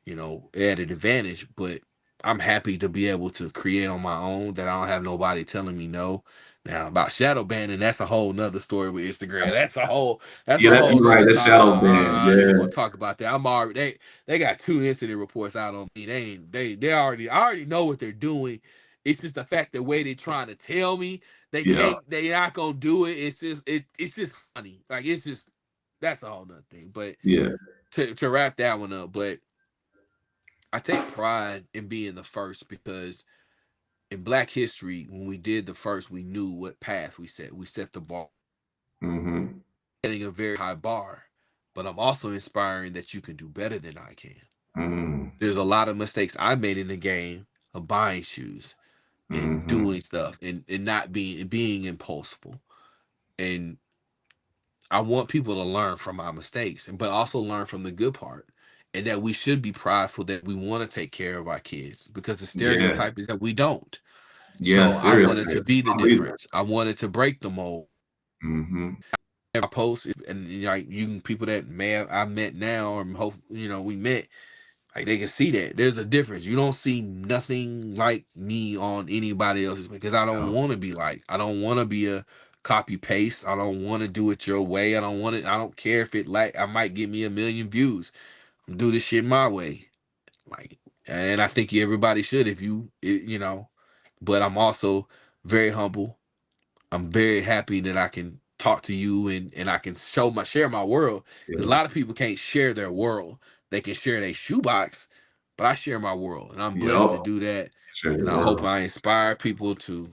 at an advantage. But I'm happy to be able to create on my own, that I don't have nobody telling me no. Now, about shadow banning, that's a whole nother story with Instagram. That's yeah, a whole you're right. nother That shadow band. I ain't even Yeah, gonna talk about that. I'm already they got two incident reports out on me. They ain't they already I already know what they're doing. It's just the fact, the way they're trying to tell me yeah, they not gonna do it. It's just funny. Like, it's just, that's a whole nother thing. But yeah. to wrap that one up, but I take pride in being the first, because in Black history, when we did the first, we knew what path we set. We set the bar, Mm-hmm. setting a very high bar. But I'm also inspiring that you can do better than I can. Mm, There's a lot of mistakes I made in the game of buying shoes and mm-hmm. doing stuff, and not being impulsive. And I want people to learn from my mistakes, but also learn from the good part. And that we should be prideful that we want to take care of our kids, because the Yes, stereotype is that we don't. So yes. I wanted to Stereotype. be the Some reason. difference. I wanted to break the mold. Mm-hmm. If I post, and like, people that I met now, or hope we met, like, they can see that there's a difference. You don't see nothing like me on anybody else's, because I don't Yeah, want to be like. I don't want to be a copy paste. I don't want to do it your way. I don't want it. I don't care if it, like, I might get me 1 million views. Do this shit my way. Like, and I think everybody should, if but I'm also very humble. I'm very happy that I can talk to you, and I can share my world, because a yeah. lot of people can't share their world. They can share their shoebox, but I share my world, and I'm blessed to Yep. do that. Share And your I hope world. I inspire people to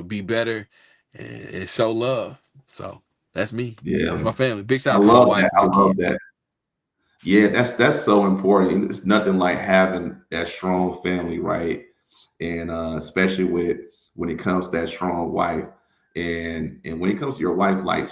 be better and show love. So that's me. Yeah, That's my family. Big shout I out to my love wife that. and I my love kid. that. Yeah, that's so important. It's nothing like having that strong family, right? And especially with when it comes to that strong wife, and when it comes to your wife, like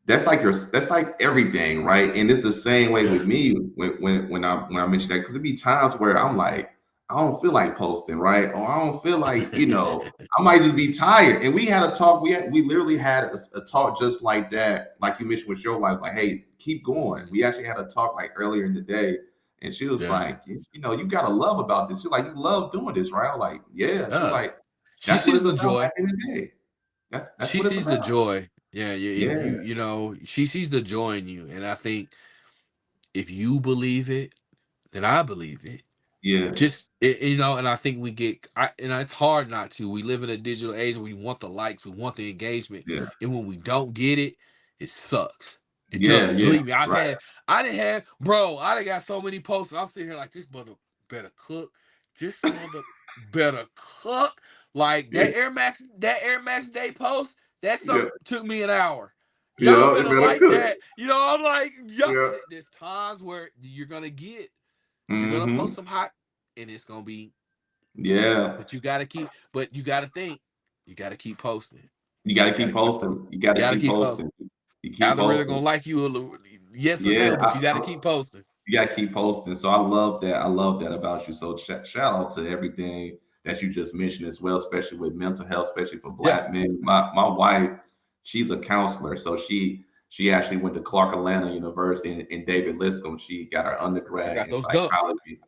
that's like everything, right? And it's the same way Yeah. with me when I mention that because there be times where I'm like, I don't feel like posting, right? Or I don't feel like, I might just be tired. And we had a talk. We literally had a talk just like that, like you mentioned with your wife, like, hey, keep going. We actually had a talk like earlier in the day, and she was Yeah. like, you gotta love about this. She's like, you love doing this, right? I'm like, yeah. She was Yeah. like, She that's what sees it's the about joy. at the end of the day. That's She what it's sees the about. joy. Yeah, Yeah, she sees the joy in you. And I think if you believe it, then I believe it. yeah, And I think it's hard not to. We live in a digital age where we want the likes, we want the engagement, yeah, and when we don't get it, it sucks. It yeah, does. yeah. Believe me, Right. I didn't have, bro. I done got so many posts. And I'm sitting here like this mother better cook. This mother better cook. Like Yeah, That Air Max Day post. That yeah, something took me an hour. Y'all yeah. It better better like cook. that. I'm like, yo, Yeah. there's times where you're gonna post Mm-hmm. some hot, and it's gonna be, Yeah. but you gotta think, you gotta keep posting. You got You to keep gotta keep posting. You got you to gotta keep keep posting. posting. You keep Algorithm gonna posting. like you a little, yes or Yeah. no, but you gotta keep posting. You got to keep posting. So I love that. I love that about you. So shout out to everything that you just mentioned as well, especially with mental health, especially for Yeah, Black men. My wife, she's a counselor, so she actually went to Clark Atlanta University in David Lipscomb. She got her I undergrad got in those dunks. psychology.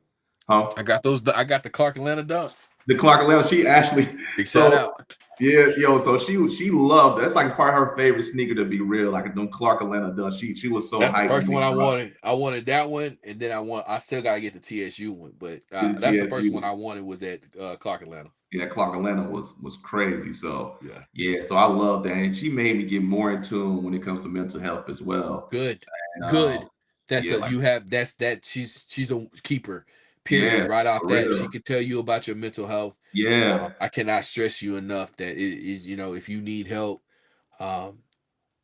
Huh? I got the Clark Atlanta dunks. The Clark Atlanta, she actually Big shout so out. yeah, so she loved that's like part of her favorite sneaker to be real. Like them Clark Atlanta done. She was so That's the hyped first when one they I dropped wanted. I wanted that one, and then I still gotta get the TSU one, but the that's the first one TSU. I wanted was that Clark Atlanta. Yeah, Clark Atlanta was crazy. So Yeah, yeah, so I love that. And she made me get more in tune when it comes to mental health as well. good, And good. yeah, like She's a keeper. Period. yeah, Right off for that, she real. could tell you about your mental health. Yeah, I cannot stress you enough that it is, if you need help, um,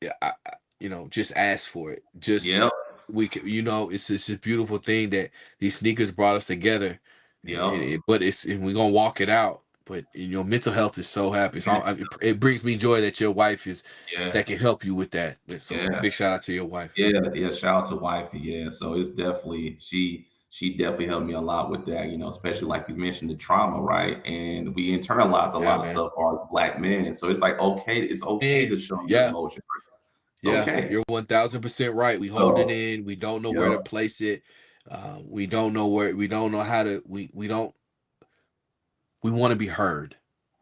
yeah, just ask for it. Just yep, we can, it's a beautiful thing that these sneakers brought us together, yep. but and we're gonna walk it out. But mental health is so happy. So it brings me joy that your wife is Yeah, that can help you with that. So yeah. big shout out to your wife. Yeah, yeah. Shout out to wifey. Yeah, so it's definitely she definitely helped me a lot with that. Especially like you mentioned the trauma, right? And we internalize a Yeah, lot of man. stuff as Black men. So it's like it's okay And to show your yeah, emotion. It's yeah, okay. you're 1000% right. We hold it So in. We don't know where yeah, to place it. We don't know where. We don't know how to. We don't. We want to be heard.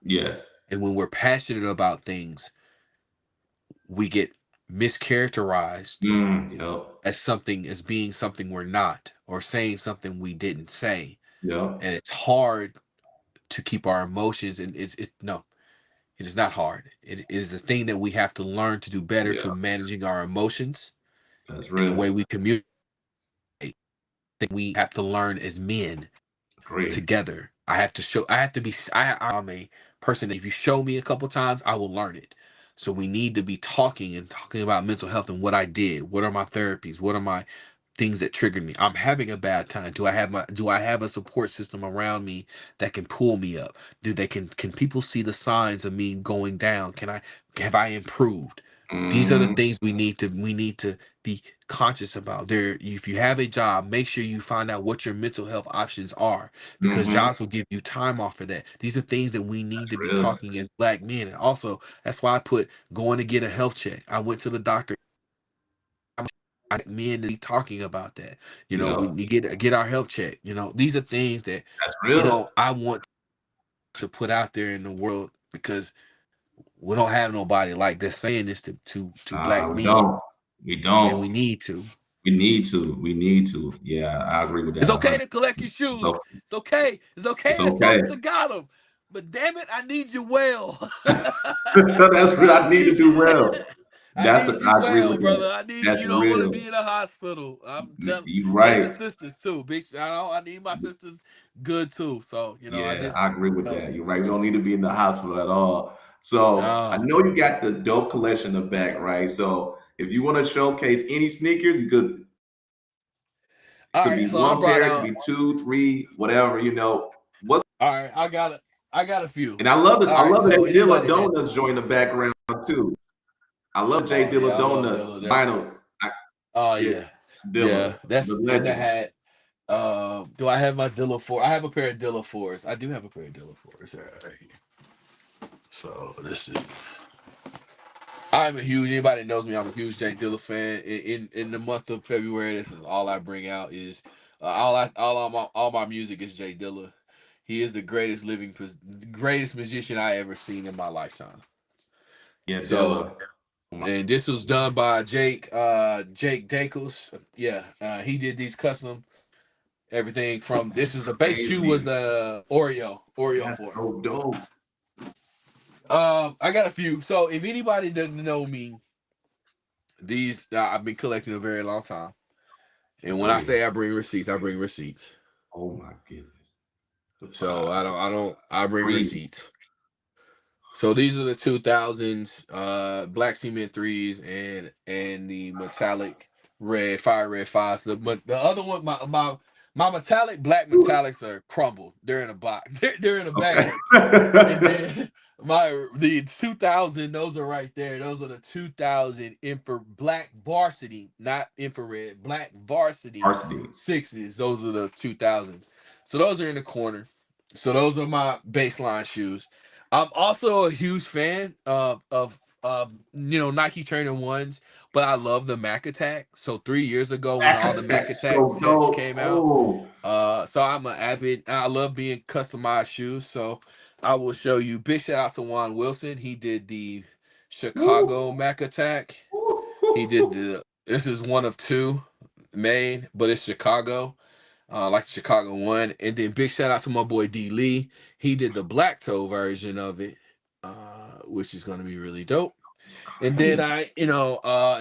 yes, And when we're passionate about things, we get mischaracterized yep, as being something we're not, or saying something we didn't say. yep, And it's hard to keep our emotions. And no, it is not hard. It is a thing that we have to learn to do better yeah. to managing our emotions That's and the real. way we communicate. That we have to learn as men Agree. together. I have to be, I'm a person that if you show me a couple times, I will learn it. So we need to be talking about mental health and what I did. What are my therapies? What are my things that triggered me? I'm having a bad time. Do I have a support system around me that can pull me up? Can people see the signs of me going down? Have I improved? These are the Hmm. things we need to be conscious about. If you have a job, make sure you find out what your mental health options are, because Hmm. jobs will give you time off for that. These are things that we need That's to be real. talking as Black men. And also, that's why I put going to get a health check. I went to the doctor. Men to be talking about that. We Yep. need to get our health check. These are things that That's real. I want to put out there in the world, because we don't have nobody like this saying this to Black We men, don't. We and we don't. need to. We need to. We need to. Yeah, I agree with It's that okay 100. to collect your shoes. So It's okay. It's it's okay to okay. post the got them. But damn it, I need you well. That's what I I need to need do well. I need you I agree well, with brother. that. I need That's you. Don't want to real. be in a hospital. You And the right. sisters too. Big shout out. I need my sisters good too. So I Yeah, just I agree with no, that. You're right. We don't need to be in the hospital at all. So I no. know you got the dope collection in the back, right? So if you want to showcase any sneakers, you could. It All could right, be so I one brought pair, it could out. be two, three, whatever. What's All right, I got a few. and All I right, love the so Dilla anybody that Donuts joint in the background too. I love J oh yeah, Dilla I love Donuts Dilla. That's vinyl. oh Yeah, yeah, yeah. Dilla, the That's and I legend. had. Do I have my Dilla 4? I have a pair of Dilla 4s. I do have a pair of Dilla 4s right here. So this is. I'm a huge. Anybody that knows me, I'm a huge Jay Dilla fan. In the month of February, this is all I bring out is all my music is Jay Dilla. He is the greatest musician I ever seen in my lifetime. Yeah, So, Dilla. and this was done by Jake Dankles. Yeah, he did these custom everything from. This is the base shoe was Crazy. the Oreo That's 4. so dope. I got a few. So if anybody doesn't know me, these I've been collecting a very long time. And when Oh I yeah. say I bring receipts, I bring receipts. Oh my goodness. The So fives. I bring Three. receipts. So these are the 2000s black cement threes and the metallic red fire red fives. The other one my metallic black metallics are crumbled. They're in a box. They're in a bag. And Okay. then the 2000, those are right there. Those are the 2000 black varsity, not infrared, black varsity Varsity. sixes. Those are the 2000s. So those are in the corner. So those are my baseline shoes. I'm also a huge fan of Nike Trainer ones, but I love the Mac Attack. So 3 years ago when all the Mac That's Attack so sets dope. came out, Oh, so I'm an avid. I love being customized shoes. So I will show you. Big shout out to Juan Wilson. He did the woo, Chicago Mac Attack. He did woo. the. This is one of two made, but it's Chicago. Like the Chicago one. And then big shout out to my boy D Lee. He did the black toe version of it, which is gonna be really dope. It's And then crazy.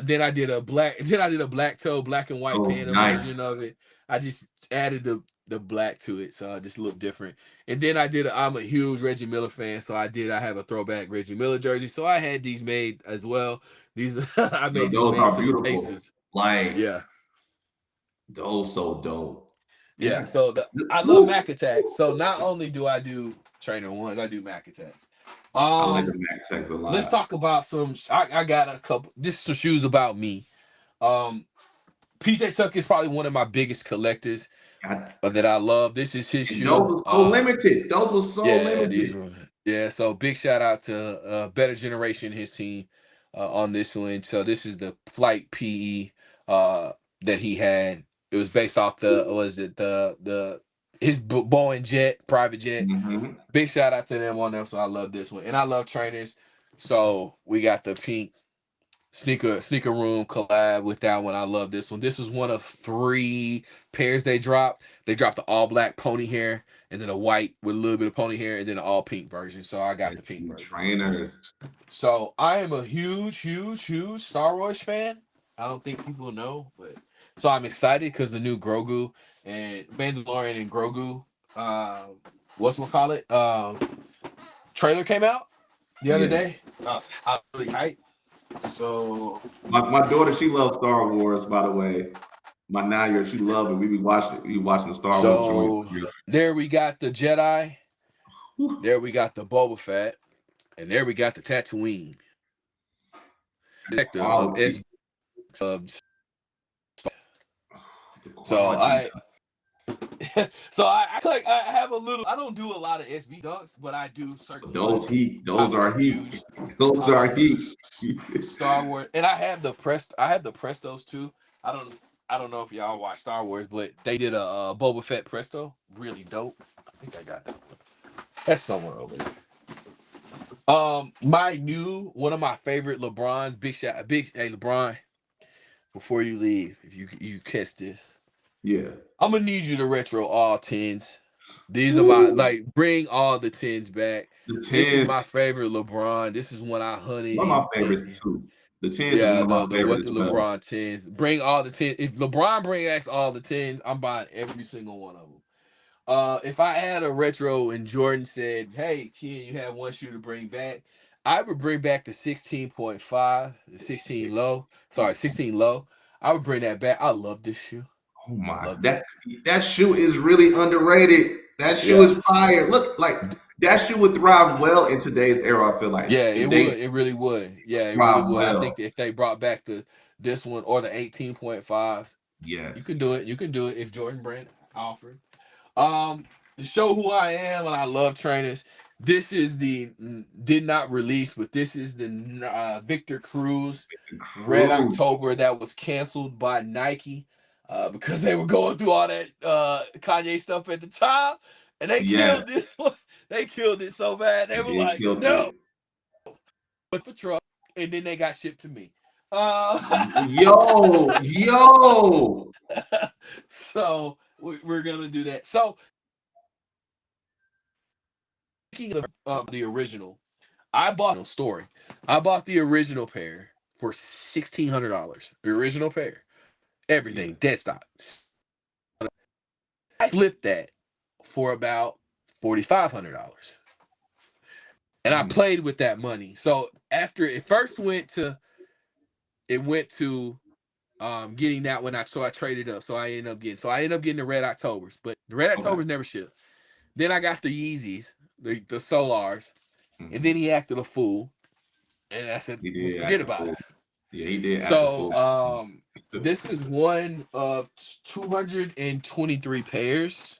then I did a black then I did a black toe, black and white Those panda nice. version of it. I just added the black to it, so it just looked different. And then I'm a huge Reggie Miller fan, so I have a throwback Reggie Miller jersey. So I had these made as well. These I Yo, made these those made are to the beautiful. Pacers. Like Yeah. those so dope. And Yeah. So I love woo, Mac Attacks. So not only do I do trainer ones, I do Mac Attacks. I like the Um, Mac Techs a let's lot. talk about some. I got a couple. Just some shoes about me. Um, PJ Tucker is probably one of my biggest collectors God, that I love. This is his and those shoe. were so limited. Those were so Yeah, these limited. were yeah. So big shout out to Better Generation, his team on this one. So this is the Flight PE that he had. It was based off the was it the his Boeing jet, private jet. Hmm. Big shout out to them on them. So I love this one, and I love trainers. So we got the pink sneaker room collab with that one. I love this one. This is one of 3 pairs they dropped. They dropped the all black pony hair and then a white with a little bit of pony hair and then an all pink version. So I got the pink version. Trainers. So I am a huge Star Wars fan. I don't think people know, but so I'm excited because the new Grogu and Mandalorian and Grogu, what's we'll call it, trailer came out the other Yeah. day. I'm really hyped. So My daughter, she loves Star Wars, by the way. My 9 year, she loved it. We watching the Star Wars joints. So there we got the Jedi, Whew. there we got the Boba Fett, and there we got the Tatooine. Detective of S. Quality. Of, The so quality. I like I have a little. I don't do a lot of SB dunks, but I do certain Those ones. heat. Those I'm a are heat. huge. Those I'm a are heat. huge Star Wars, and I have the Prestos too. I don't. I don't know if y'all watch Star Wars, but they did a Boba Fett Presto, really dope. I think I got that one. That's somewhere over there. One of my favorite LeBron's big hey LeBron. Before you leave, if you catch this, Yeah. I'm gonna need you to retro all tens. These are my Woo. like bring all the tens back. The This is tens. my favorite LeBron. This is when I hunted One of my and favorites too. The tens is one Yeah, of my the what favorites the as well. LeBron tens. Bring all the 10. If LeBron brings all the tens, I'm buying every single one of them. If I had a retro and Jordan said, "Hey, kid, you have one shoe to bring back," I would bring back the 16.5, the 16 low. Sorry, 16. 16 low. I would bring that back. I love this shoe. Oh my, Loved it. that shoe is really underrated. That shoe Yeah. is fire. Look, like that shoe would thrive well in today's era. I feel like Yeah, it if would. they It really would. Yeah, it really thrive would. I think well, if they brought back this one or the 18.5s, you yes. can do it. You can do it if Jordan Brand offered. Um, to show who I am, and I love trainers. This is the did not release, but this is the Victor Cruz Red Crew, October that was canceled by Nike because they were going through all that Kanye stuff at the time, and they yes, killed this one. They killed it so bad. They they were did like, killed no, it. but for truck, and then they got shipped to me. Yo, So we're gonna do that. So speaking of the original, I bought no story. I bought the original pair for $1,600. The original pair, yeah. everything dead stock. I flipped that for about $4,500, and I Mm, played with that money. So after it first it went to getting that one. I traded up. So I ended up getting the Red Octobers, but the Red okay. Octobers never shipped. Then I got the Yeezys, the Solars, and Mhm. then he acted a fool, and I said, He well, did forget act a about fool. it. Yeah, he did act a So fool. this is one of 223 pairs.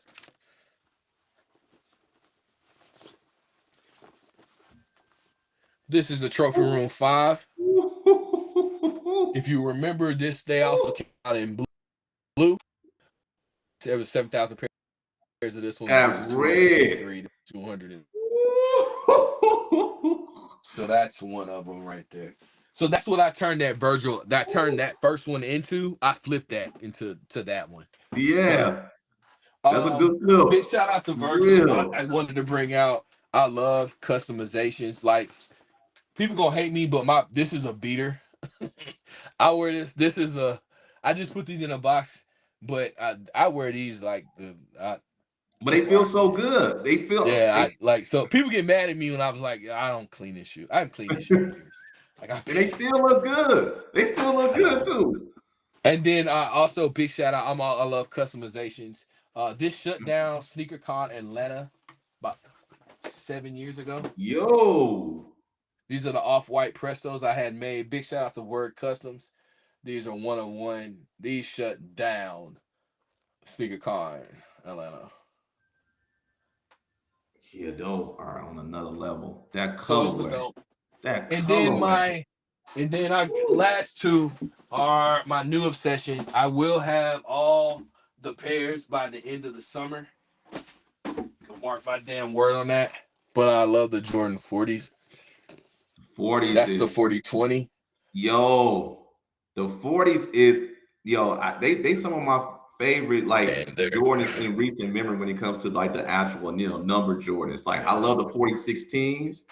This is the Trophy Room 5. If you remember this, they also came out in blue. There was 7,000 pairs of this one, but this At is red. 223 to 200. So that's one of them right there. So that's what I turned that first one into. I flipped that into that one. So Yeah, that's a good flip. big shout out to Virgil. I Real. wanted to bring out. I love customizations. Like people gonna hate me, but this is a beater. I wear this. This is a. I just put these in a box, but I wear these like But they people feel are. so good. They feel Yeah, they I like so people get mad at me when I was like, I don't clean this shoe. I haven't cleaned this shoe in years. Like I and they piss. still look good. They still look good too. And then also big shout out. I love customizations. This shut down SneakerCon Atlanta about 7 years ago. Yo. These are the off-white Prestos I had made. Big shout out to Word Customs. These are 101. These shut down SneakerCon Atlanta. Yeah, those are on another level. That Those are colorway. dope. That And then colorway. I last two are my new obsession. I will have all the pairs by the end of the summer. Can mark my damn word on that. But I love the Jordan 40s. 40s That's the is 4020. yo. The 40s is yo. They some of my favorite like And they're Jordans in recent memory when it comes to like the actual number Jordans. Like I love the 4016s.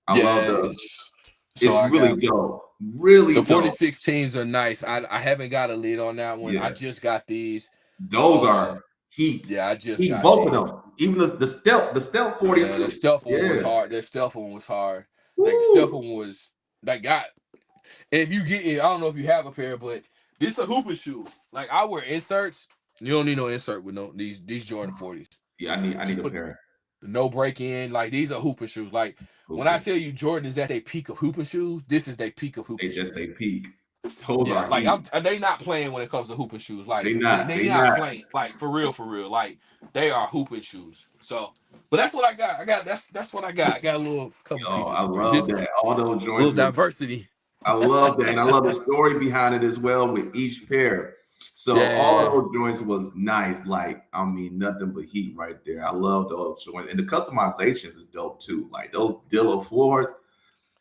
I love the. yes. So It's I really got dope. Really the dope. 4016s are nice. I haven't got a lid on that one. I Yeah. just got these. Those are heat. Yeah, I just Heat, got both of these. them. Even the stealth 40s Yeah, the too. stealth one was Yeah. hard. The stealth one was hard. Like the stealth Woo. one was like got. And if you get it, I don't know if you have a pair, but this is a hooping shoe. Like I wear inserts. You don't need no insert with these Jordan 40s. Yeah, I need Just a put pair. no break in. Like these are hooping shoes. Like when I Hoopers. tell you Jordan is at their peak of hooping shoes, this is their peak of hooping That's shoes. they peak. Those Yeah, are like heat. they not playing when it comes to hooping shoes. Like They they not. they They not not. playing. Like for real, for real. Like they are hooping shoes. So, but that's what I got. That's what I got. I got a little couple Yo, pieces I for you. love This that. All those little joints was. diversity. I love that, and I love the story behind it as well with each pair. So all of Yeah, those joints was nice. Like I mean, nothing but heat right there. I love those joints, and the customizations is dope too. Like those Dilla fours.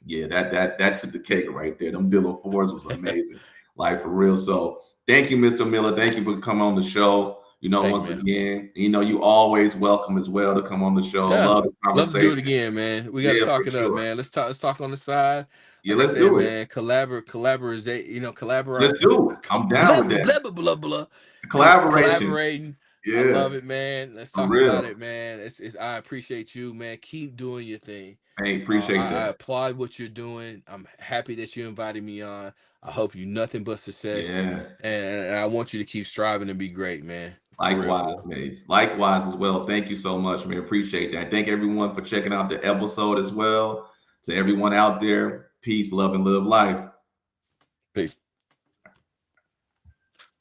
Yeah, that took the cake right there. Them Dilla fours was amazing. Like for real. So thank you, Mr. Miller. Thank you for coming on the show. Thank you, Once man. again, you always welcome as well to come on the show. Yeah, Love the love to do it conversation. again, man. We got to Yeah, for talk it up, sure. man. Let's talk. Let's talk on the side. Yeah, Like I let's said, do it. man, collaborate. Collaborate. Let's do it. I'm down with that. Blah blah blah blah. Collaboration. Collaborating. I Yeah, love it, man. Let's for talk about real. it, man. I appreciate you, man. Keep doing your thing. Hey, appreciate I that. applaud what you're doing. I'm happy that you invited me on. I hope you nothing but success, Yeah. and I want you to keep striving and be great, man. For real, Likewise, for real. man. Likewise as well. Thank you so much, man. Appreciate that. Thank everyone for checking out the episode as well. To everyone out there, peace, love, and live life. Peace.